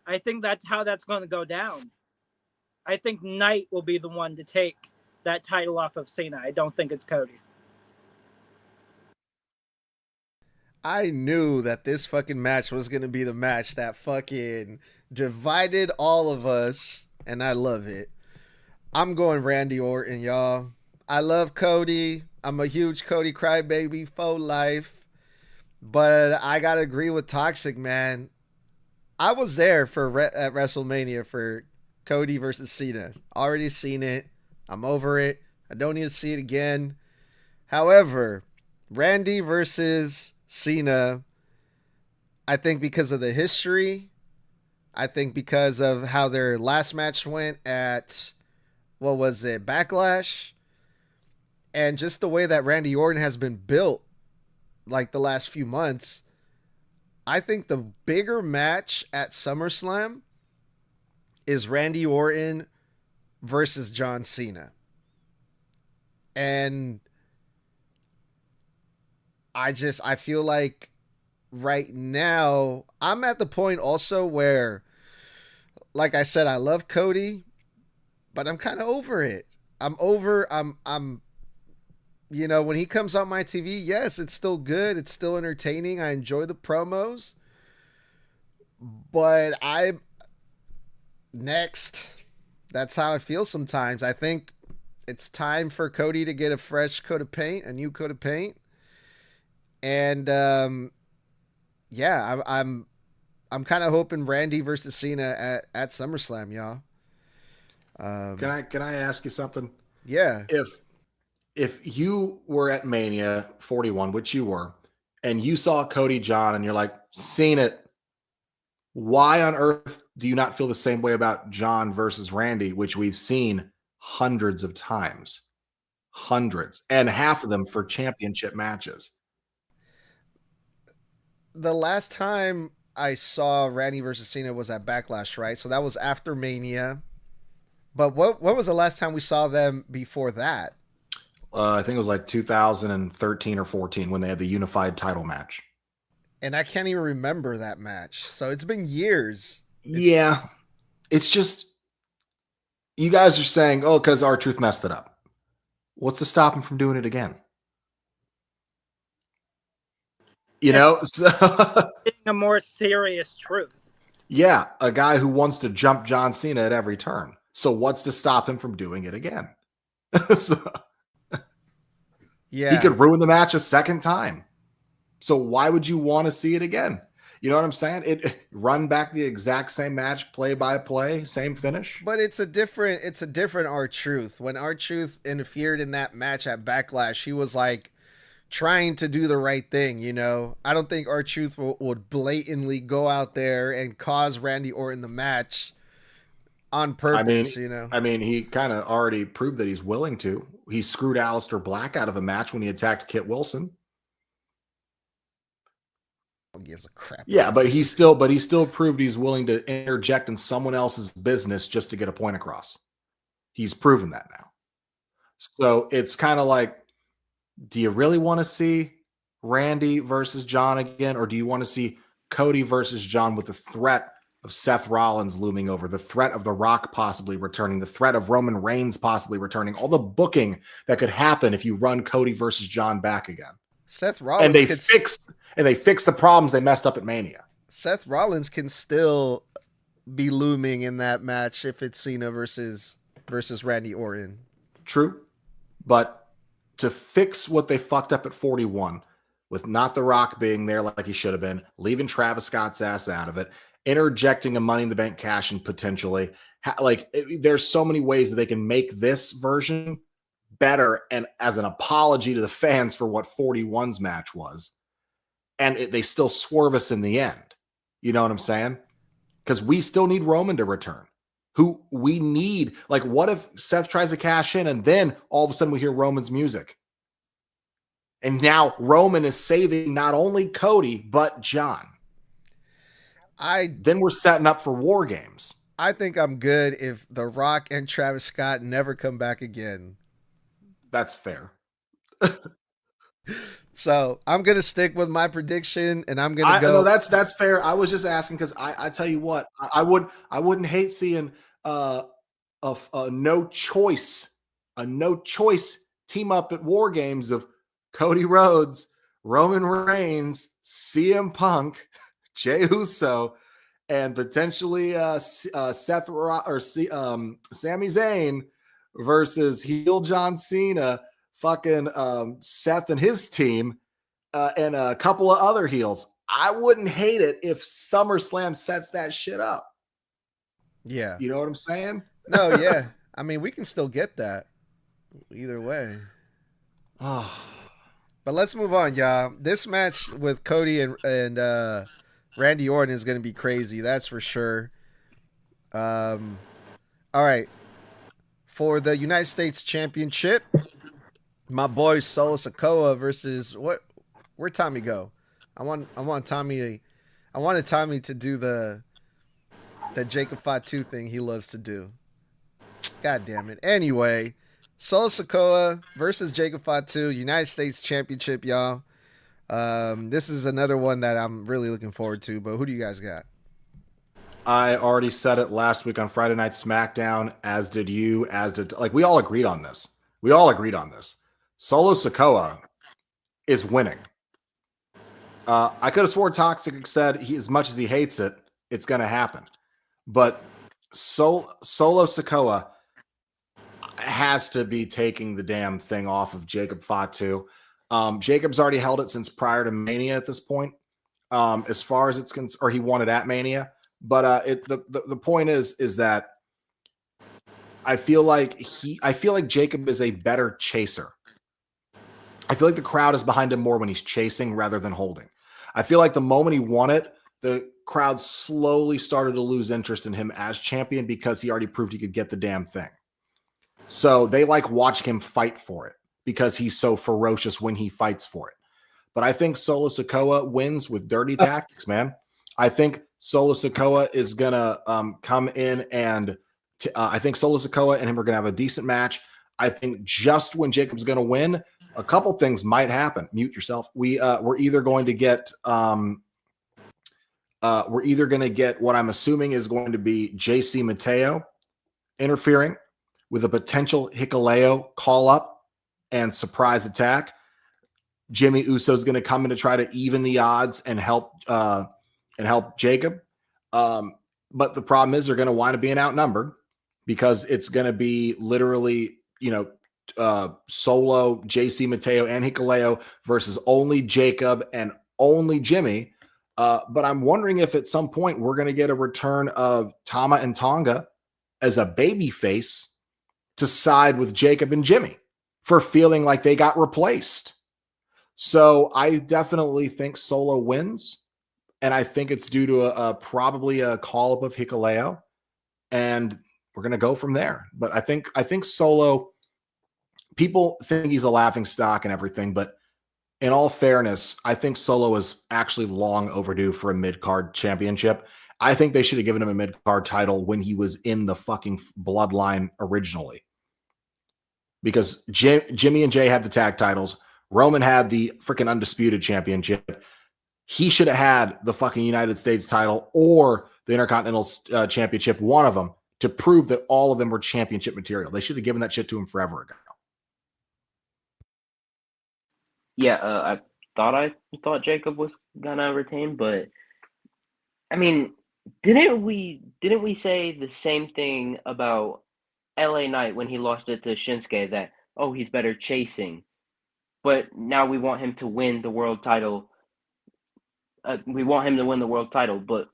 I think that's how that's going to go down. I think Knight will be the one to take that title off of Cena. I don't think it's Cody. I knew that this fucking match was going to be the match that fucking divided all of us, and I love it. I'm going Randy Orton, y'all. I love Cody. I'm a huge Cody crybaby for life. But I gotta agree with Toxic, man. I was there at WrestleMania for Cody versus Cena. Already seen it. I'm over it. I don't need to see it again. However, Randy versus Cena, I think because of the history, I think because of how their last match went at, what was it, Backlash, and just the way that Randy Orton has been built like the last few months, I think the bigger match at SummerSlam is Randy Orton versus John Cena. And I feel like right now I'm at the point also where, like I said, I love Cody, but I'm kind of over it. I'm when he comes on my TV, yes, it's still good. It's still entertaining. I enjoy the promos. But next. That's how I feel sometimes. I think it's time for Cody to get a fresh coat of paint, a new coat of paint. And yeah, I'm kind of hoping Randy versus Cena at SummerSlam, y'all. Can I ask you something? Yeah. If you were at Mania 41, which you were, and you saw Cody John and you're like, seen it, why on earth do you not feel the same way about John versus Randy, which we've seen hundreds of times? Hundreds. And half of them for championship matches. The last time I saw Randy versus Cena was at Backlash, right? So that was after Mania. But what was the last time we saw them before that? I think it was like 2013 or 14 when they had the unified title match. And I can't even remember that match. So it's been years. Yeah. It's just, you guys are saying, oh, because R-Truth messed it up. What's to stop him from doing it again? You know? So A more serious truth. Yeah, a guy who wants to jump John Cena at every turn. So what's to stop him from doing it again? So, yeah. He could ruin the match a second time. So why would you want to see it again? You know what I'm saying? Run back the exact same match, play by play, same finish. But it's a different R-Truth. When R-Truth interfered in that match at Backlash, he was like trying to do the right thing, you know? I don't think R-Truth would blatantly go out there and cause Randy Orton the match on purpose, you know? I mean, he kind of already proved that he's willing to. He screwed Aleister Black out of a match when he attacked Kit Wilson. Who gives a crap? Yeah, but he still proved he's willing to interject in someone else's business just to get a point across. He's proven that now. So it's kind of like, do you really want to see Randy versus John again? Or do you want to see Cody versus John with the threat of Seth Rollins looming over, the threat of The Rock possibly returning, the threat of Roman Reigns possibly returning, all the booking that could happen if you run Cody versus John back again? Seth Rollins and they fix the problems they messed up at Mania. Seth Rollins can still be looming in that match if it's Cena versus Randy Orton. True. But to fix what they fucked up at 41 with not The Rock being there like he should have been, leaving Travis Scott's ass out of it, interjecting a Money in the Bank cash in potentially, there's so many ways that they can make this version better and as an apology to the fans for what 41's match was. And they still swerve us in the end. You know what I'm saying? Because we still need Roman to return. Who we need. Like, what if Seth tries to cash in and then all of a sudden we hear Roman's music? And now Roman is saving not only Cody, but John. Then we're setting up for War Games. I think I'm good if The Rock and Travis Scott never come back again. That's fair. So I'm gonna stick with my prediction, and I'm gonna go. No, that's fair. I was just asking because I tell you what, I wouldn't hate seeing a no choice team up at War Games of Cody Rhodes, Roman Reigns, CM Punk, Jey Uso, and potentially Sami Zayn versus heel John Cena, fucking Seth and his team, and a couple of other heels. I wouldn't hate it if SummerSlam sets that shit up. Yeah. You know what I'm saying? No, yeah. I mean, we can still get that either way. Oh. But let's move on, y'all. This match with Cody and Randy Orton is going to be crazy. That's for sure. All right. For the United States Championship, my boy Solo Sikoa versus where'd Tommy go? I wanted Tommy to do the Jacob Fatu thing he loves to do. God damn it. Anyway, Solo Sikoa versus Jacob Fatu, United States Championship, y'all. This is another one that I'm really looking forward to, but who do you guys got? I already said it last week on Friday Night SmackDown, as did you, we all agreed on this. Solo Sikoa is winning. I could have swore Toxic said as much as he hates it, it's going to happen. But Solo Sikoa has to be taking the damn thing off of Jacob Fatu. Jacob's already held it since prior to Mania at this point, as far as it's concerned, or he won it at Mania. But the point is that I feel like Jacob is a better chaser. I feel like the crowd is behind him more when he's chasing rather than holding. I feel like the moment he won it, the crowd slowly started to lose interest in him as champion because he already proved he could get the damn thing. So they like watching him fight for it because he's so ferocious when he fights for it. But I think Solo Sikoa wins with dirty tactics, man. I think Solo Sikoa is going to come in and I think Solo Sikoa and him are going to have a decent match. I think just when Jacob's going to win, a couple things might happen. Mute yourself. We're either going to get what I'm assuming is going to be JC Mateo interfering with a potential Hikuleo call up and surprise attack. Jimmy Uso is going to come in to try to even the odds and help Jacob. But the problem is they're going to wind up being outnumbered because it's going to be literally, Solo, JC Mateo, and Hikuleo versus only Jacob and only Jimmy. But I'm wondering if at some point we're going to get a return of Tama and Tonga as a baby face to side with Jacob and Jimmy for feeling like they got replaced. So I definitely think Solo wins. And I think it's due to probably a call up of Hikuleo. And we're going to go from there. But I think Solo, people think he's a laughing stock and everything, but in all fairness, I think Solo is actually long overdue for a mid-card championship. I think they should have given him a mid-card title when he was in the fucking bloodline originally. Because Jimmy and Jay had the tag titles. Roman had the freaking undisputed championship. He should have had the fucking United States title or the Intercontinental Championship, one of them, to prove that all of them were championship material. They should have given that shit to him forever ago. Yeah, I thought Jacob was gonna retain, but I mean, didn't we say the same thing about LA Knight when he lost it to Shinsuke that he's better chasing, but now we want him to win the world title. But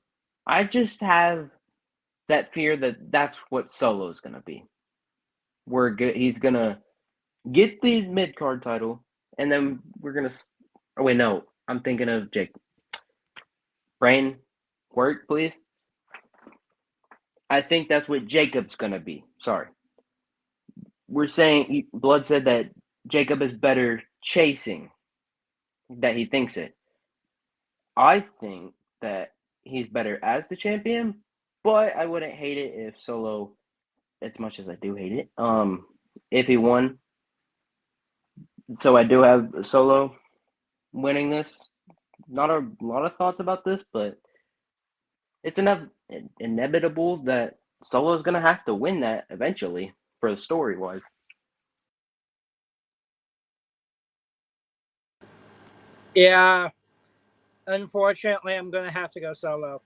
I just have that fear that that's what Solo's gonna be. He's gonna get the mid card title, and then we're gonna. Oh wait, no, I'm thinking of Jake. Brain, work, please. I think that's what Jacob's gonna be. Sorry, we're saying Bludd said that Jacob is better chasing. That he thinks it. I think that he's better as the champion, but I wouldn't hate it if Solo, as much as I do hate it, if he won. So I do have Solo winning this. Not a lot of thoughts about this, but it's inevitable that Solo's going to have to win that eventually for the story-wise. Yeah, unfortunately, I'm going to have to go Solo.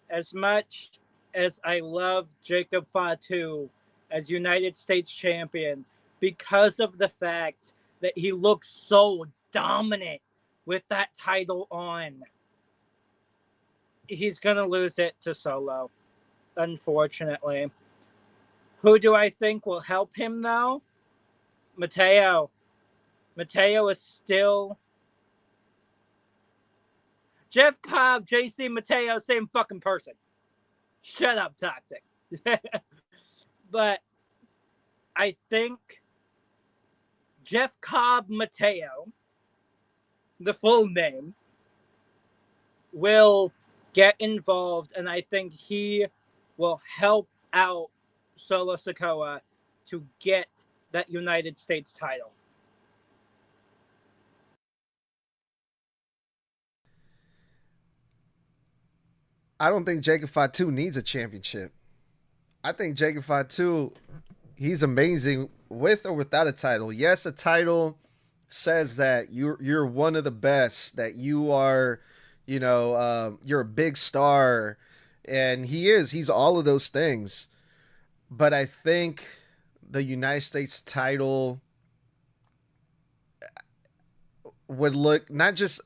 As much as I love Jacob Fatu as United States champion because of the fact that he looks so dominant with that title on. He's going to lose it to Solo, unfortunately. Who do I think will help him, though? Mateo. Mateo is still... Jeff Cobb, JC Mateo, same fucking person. Shut up, Toxic. But I think Jeff Cobb Mateo, the full name, will get involved, and I think he will help out Solo Sikoa to get that United States title. I don't think Jacob Fatu needs a championship. I think Jacob Fatu, he's amazing with or without a title. Yes, a title says that you're one of the best, that you are, you're a big star, and he is. He's all of those things. But I think the United States title would look not just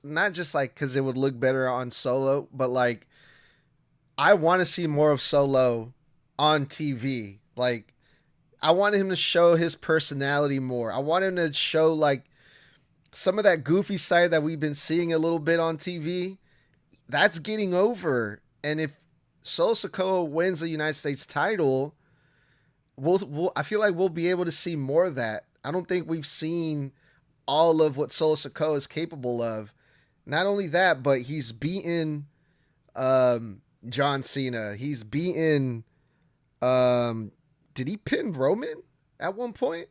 like because it would look better on Solo, but like I want to see more of Solo on TV. Like I want him to show his personality more. I want him to show like some of that goofy side that we've been seeing a little bit on TV. That's getting over. And if Solo Sikoa wins the United States title, I feel like we'll be able to see more of that. I don't think we've seen all of what Solo Sikoa is capable of. Not only that, but he's beaten John Cena. He's beaten did he pin Roman at one point?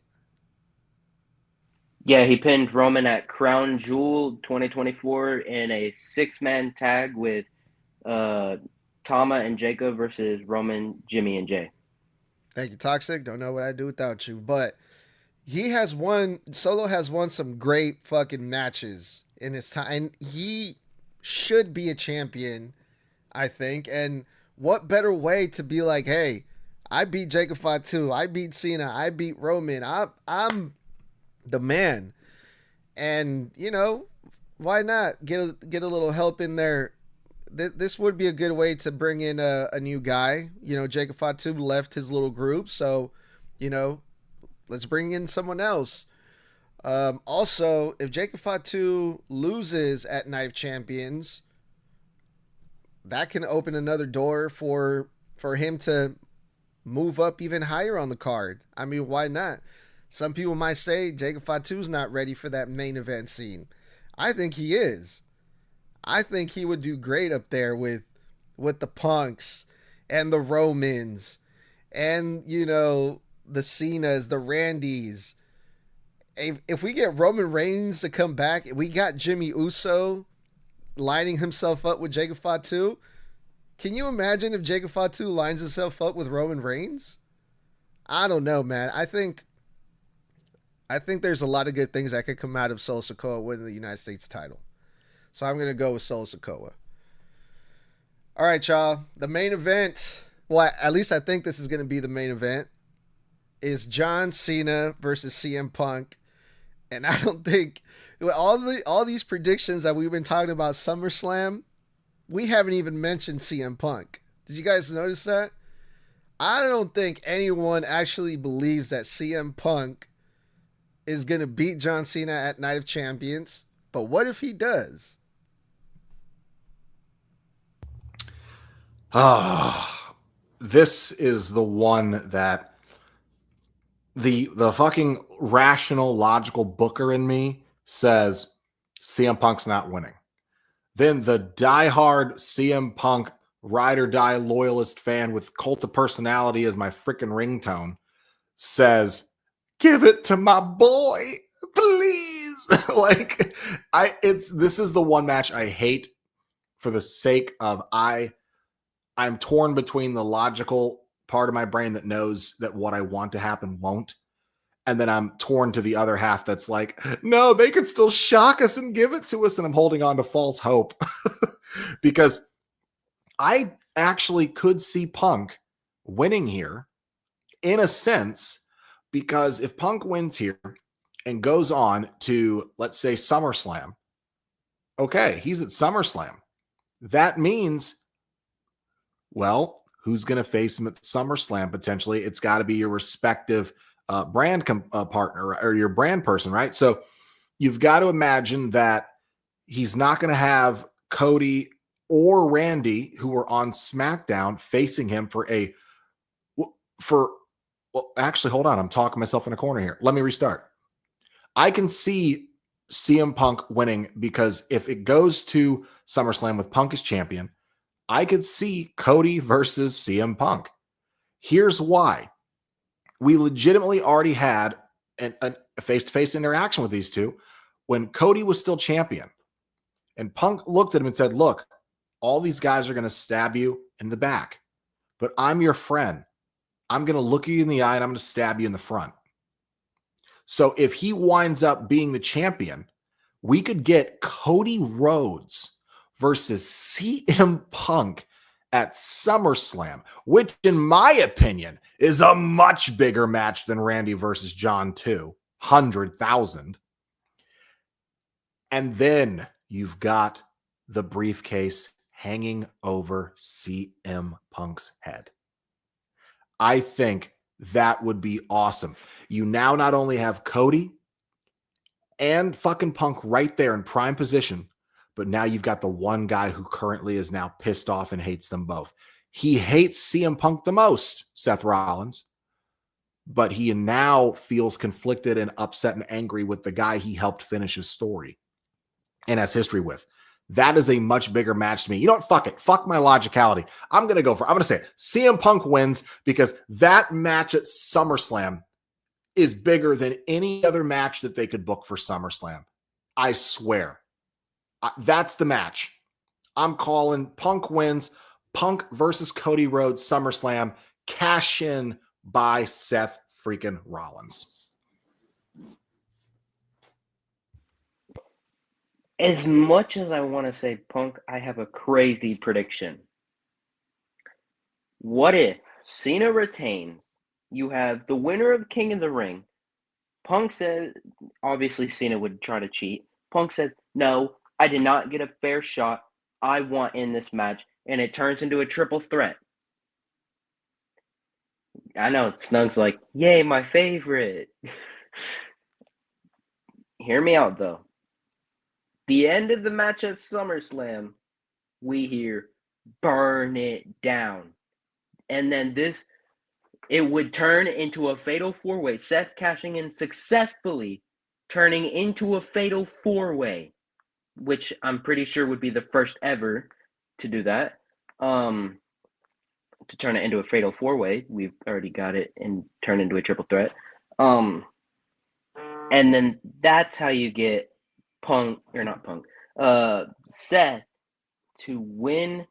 Yeah, he pinned Roman at Crown Jewel 2024 in a 6-man tag with Tama and Jacob versus Roman, Jimmy, and Jay. Thank you, Toxic. Don't know what I'd do without you. But Solo has won some great fucking matches in his time. And he should be a champion, I think. And what better way to be like, hey, I beat Jacob Fatu. I beat Cena. I beat Roman. I'm the man. And, why not get a little help in there? This would be a good way to bring in a new guy. Jacob Fatu left his little group, so, let's bring in someone else. Also, if Jacob Fatu loses at Night of Champions, that can open another door for him to move up even higher on the card. I mean, why not? Some people might say Jacob Fatu's not ready for that main event scene. I think he is. I think he would do great up there with the Punks and the Romans and, the Cenas, the Randys. If we get Roman Reigns to come back, we got Jimmy Uso lining himself up with Jacob Fatu. Can you imagine if Jacob Fatu lines himself up with Roman Reigns? I don't know, man. I think there's a lot of good things that could come out of Solo Sikoa winning the United States title. So I'm going to go with Solo Sikoa. All right, y'all. The main event, well, at least I think this is going to be the main event, is John Cena versus CM Punk. And I don't think, all these predictions that we've been talking about SummerSlam, we haven't even mentioned CM Punk. Did you guys notice that? I don't think anyone actually believes that CM Punk is going to beat John Cena at Night of Champions. But what if he does? This is the one that the fucking rational, logical booker in me says CM Punk's not winning. Then the diehard CM Punk ride or die loyalist fan with cult of personality as my freaking ringtone says, give it to my boy, please. This is the one match I hate for the sake of I'm torn between the logical part of my brain that knows that what I want to happen won't. And then I'm torn to the other half that's like, no, they could still shock us and give it to us. And I'm holding on to false hope because I actually could see Punk winning here in a sense, because if Punk wins here and goes on to, let's say, SummerSlam, okay, he's at SummerSlam. That means, well, who's going to face him at SummerSlam potentially? It's got to be your respective brand partner or your brand person, right? So you've got to imagine that he's not going to have Cody or Randy, who were on SmackDown, facing him well, actually, hold on. I'm talking myself in a corner here. Let me restart. I can see CM Punk winning because if it goes to SummerSlam with Punk as champion, I could see Cody versus CM Punk. Here's why. We legitimately already had a face-to-face interaction with these two when Cody was still champion. And Punk looked at him and said, look, all these guys are going to stab you in the back, but I'm your friend. I'm going to look you in the eye and I'm going to stab you in the front. So if he winds up being the champion, we could get Cody Rhodes versus CM Punk at SummerSlam, which in my opinion is a much bigger match than Randy versus John 200,000. And then you've got the briefcase hanging over CM Punk's head. I think that would be awesome. You now not only have Cody and fucking Punk right there in prime position, but now you've got the one guy who currently is now pissed off and hates them both. He hates CM Punk the most, Seth Rollins, but he now feels conflicted and upset and angry with the guy he helped finish his story and has history with. That is a much bigger match to me. You know what? Fuck it. Fuck my logicality. I'm going to say it. CM Punk wins because that match at SummerSlam is bigger than any other match that they could book for SummerSlam. I swear. That's the match. I'm calling Punk wins. Punk versus Cody Rhodes, SummerSlam. Cash in by Seth freaking Rollins. As much as I want to say Punk, I have a crazy prediction. What if Cena retains? You have the winner of King of the Ring. Punk says, obviously Cena would try to cheat. Punk says, no, I did not get a fair shot. I want in this match. And it turns into a triple threat. I know, Snug's like, yay, my favorite. Hear me out, though. The end of the match at SummerSlam, we hear, burn it down. And then it would turn into a fatal four-way. Seth cashing in successfully, turning into a fatal four-way, which I'm pretty sure would be the first ever to do that. To turn it into a fatal four-way. We've already got it and turned into a triple threat. And then that's how you get Seth to win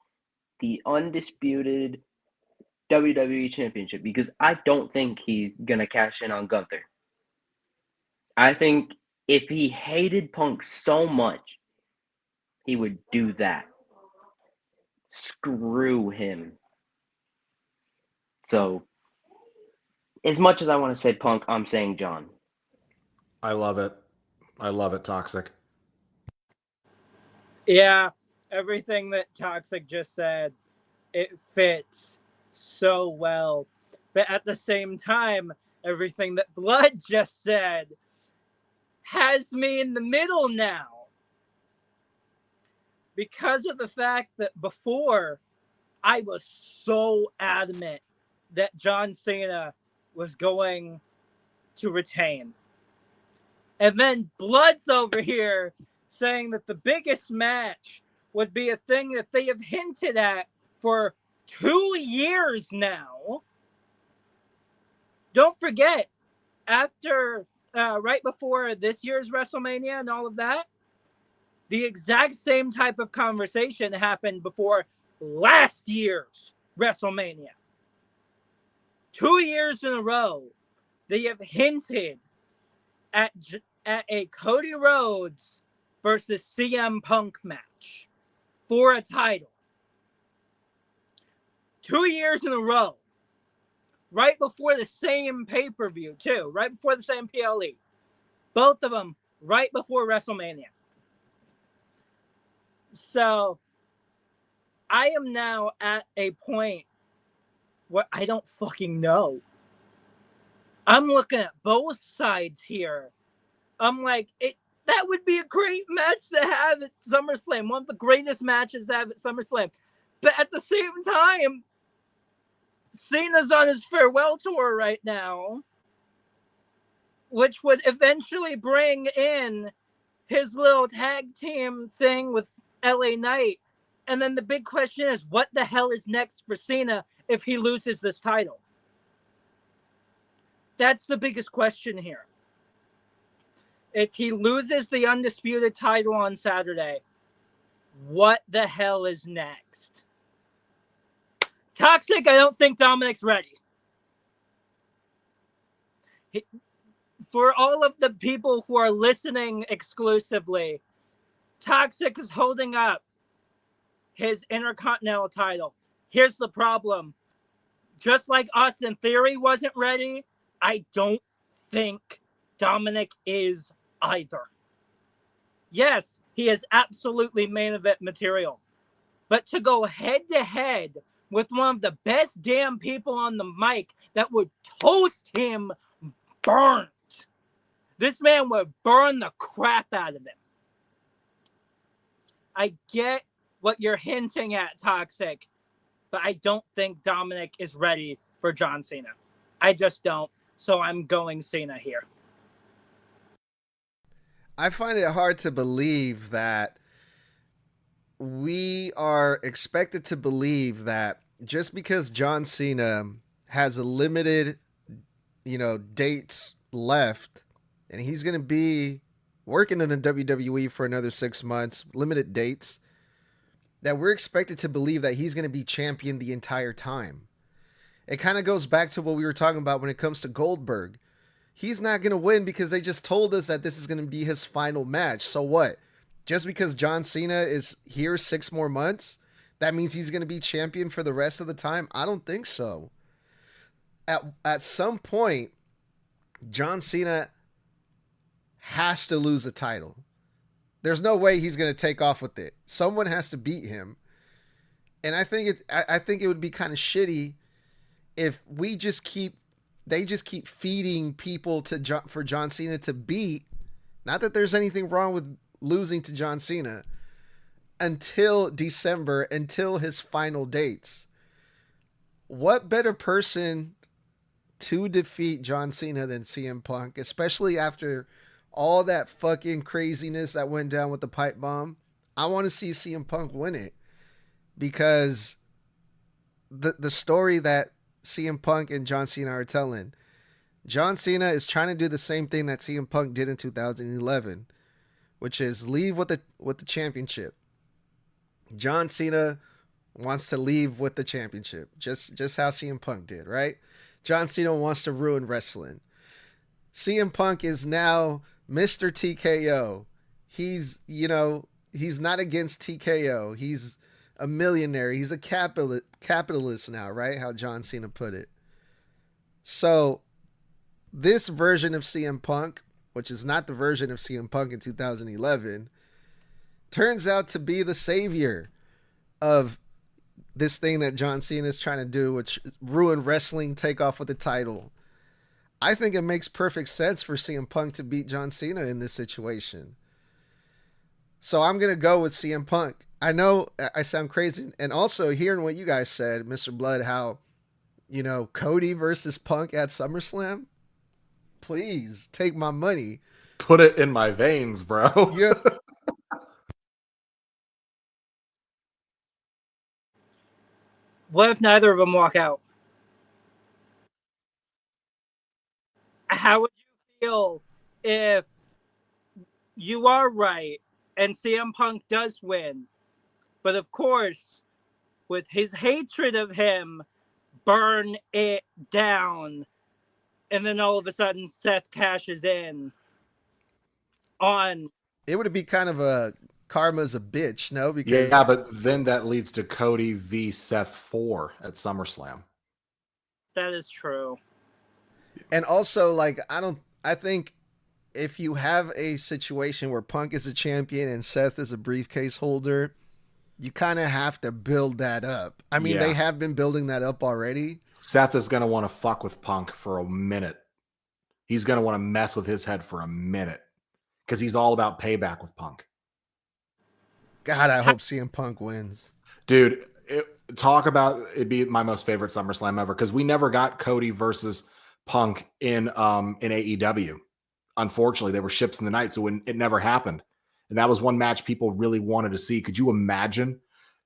the undisputed WWE Championship, because I don't think he's going to cash in on Gunther. I think if he hated Punk so much, he would do that. Screw him. So, as much as I want to say Punk, I'm saying John. I love it. I love it, Toxic. Yeah, everything that Toxic just said, it fits so well. But at the same time, everything that Bludd just said has me in the middle now. Because of the fact that before, I was so adamant that John Cena was going to retain. And then Bludd's over here saying that the biggest match would be a thing that they have hinted at for 2 years now. Don't forget, after, right before this year's WrestleMania and all of that, the exact same type of conversation happened before last year's WrestleMania. 2 years in a row, they have hinted at a Cody Rhodes versus CM Punk match for a title. 2 years in a row. right before the same pay-per-view too, right before the same PLE. Both of them right before WrestleMania. So I am now at a point where I don't fucking know. I'm looking at both sides here. I'm like, that would be a great match to have at SummerSlam. One of the greatest matches to have at SummerSlam. But at the same time, Cena's on his farewell tour right now, which would eventually bring in his little tag team thing with LA Knight. And then the big question is, what the hell is next for Cena if he loses this title? That's the biggest question here. If he loses the undisputed title on Saturday, what the hell is next? Toxic, I don't think Dominic's ready. For all of the people who are listening exclusively, Toxic is holding up his Intercontinental title. Here's the problem. Just like Austin Theory wasn't ready, I don't think Dominic is either. Yes, he is absolutely main event material. But to go head-to-head with one of the best damn people on the mic that would toast him burnt. This man would burn the crap out of him. I get what you're hinting at, Toxic, but I don't think Dominic is ready for John Cena. I just don't. So I'm going Cena here. I find it hard to believe that we are expected to believe that just because John Cena has a limited, dates left, and he's going to be working in the WWE for another 6 months, limited dates, that we're expected to believe that he's going to be champion the entire time. It kind of goes back to what we were talking about when it comes to Goldberg. He's not going to win because they just told us that this is going to be his final match. So what? Just because John Cena is here 6 more months, that means he's going to be champion for the rest of the time? I don't think so. At some point, John Cena has to lose the title. There's no way he's going to take off with it. Someone has to beat him. And I think it would be kind of shitty if they just keep feeding people for John Cena to beat. Not that there's anything wrong with losing to John Cena until December, until his final dates. What better person to defeat John Cena than CM Punk, especially after all that fucking craziness that went down with the pipe bomb? I want to see CM Punk win it because the story that CM Punk and John Cena are telling, John Cena is trying to do the same thing that CM Punk did in 2011, which is leave with the championship. John Cena wants to leave with the championship, just how CM Punk did, right? John Cena wants to ruin wrestling. CM Punk is now Mr. TKO. He's not against TKO. He's a millionaire. He's a capitalist now, right? How John Cena put it. So this version of CM Punk, which is not the version of CM Punk in 2011, turns out to be the savior of this thing that John Cena is trying to do, which is ruin wrestling, take off with the title. I think it makes perfect sense for CM Punk to beat John Cena in this situation. So I'm going to go with CM Punk. I know I sound crazy. And also hearing what you guys said, Mr. Bludd, how, Cody versus Punk at SummerSlam. Please take my money. Put it in my veins, bro. Yeah. What if neither of them walk out? How would you feel if you are right and CM Punk does win? But of course, with his hatred of him, burn it down. And then all of a sudden, Seth cashes in on... It would be kind of a karma's a bitch, no? Because yeah, but then that leads to Cody v. Seth 4 at SummerSlam. That is true. And also, like, I think if you have a situation where Punk is a champion and Seth is a briefcase holder, you kind of have to build that up. I mean, they have been building that up already. Seth is going to want to fuck with Punk for a minute. He's going to want to mess with his head for a minute because he's all about payback with Punk. God, I hope CM Punk wins. Dude, it'd be my most favorite SummerSlam ever because we never got Cody versus Punk in AEW. Unfortunately, they were ships in the night, so it never happened. And that was one match people really wanted to see. Could you imagine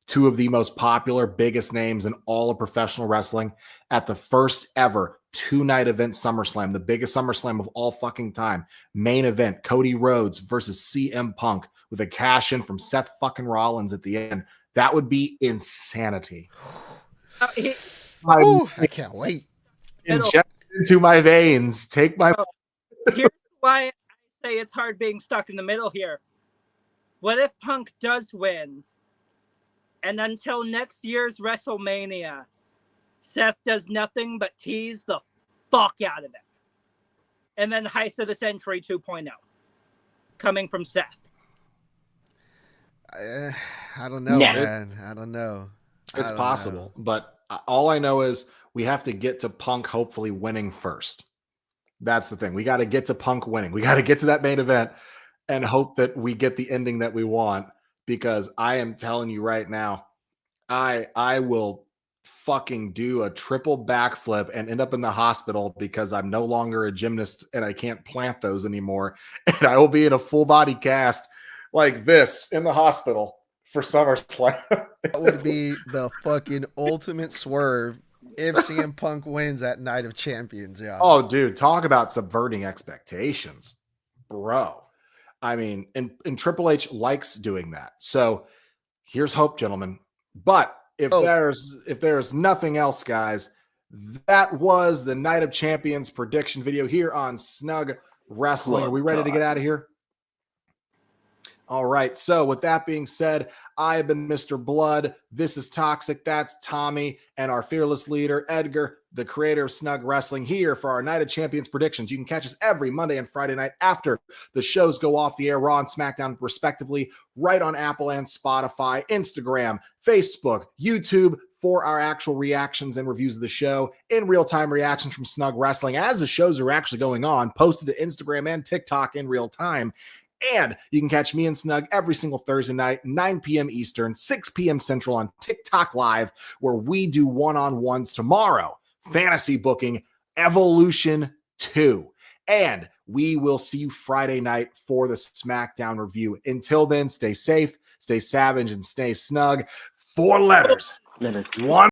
two of the most popular, biggest names in all of professional wrestling at the first ever 2-night event SummerSlam, the biggest SummerSlam of all fucking time? Main event, Cody Rhodes versus CM Punk with a cash in from Seth fucking Rollins at the end. That would be insanity. I can't wait. Inject into my veins. Take my... Here's why I say it's hard being stuck in the middle here. What if Punk does win, and until next year's WrestleMania, Seth does nothing but tease the fuck out of it? And then Heist of the Century 2.0 coming from Seth. I don't know, man. I don't know. It's possible, but all I know is we have to get to Punk hopefully winning first. That's the thing. We got to get to Punk winning. We got to get to that main event and hope that we get the ending that we want, because I am telling you right now, I will fucking do a triple backflip and end up in the hospital because I'm no longer a gymnast and I can't plant those anymore. And I will be in a full body cast like this in the hospital for SummerSlam. That would be the fucking ultimate swerve if CM Punk wins at Night of Champions. Yeah. Oh, dude, talk about subverting expectations, bro. I mean, and Triple H likes doing that. So here's hope, gentlemen. But if there's nothing else, guys, that was the Night of Champions prediction video here on Snug Wrestling. Are we ready to get out of here? All right. So with that being said, I have been Mr. Bludd. This is Toxic. That's Tommy, and our fearless leader, Edgar, the creator of Snug Wrestling, here for our Night of Champions predictions. You can catch us every Monday and Friday night after the shows go off the air, Raw and SmackDown, respectively, right on Apple and Spotify, Instagram, Facebook, YouTube, for our actual reactions and reviews of the show, in real-time reactions from Snug Wrestling as the shows are actually going on, posted to Instagram and TikTok in real time. And you can catch me and Snug every single Thursday night, 9 p.m. Eastern, 6 p.m. Central on TikTok Live, where we do one-on-ones tomorrow. Fantasy booking Evolution 2. And we will see you Friday night for the SmackDown review. Until then, stay safe, stay savage, and stay snug. 4 letters. 1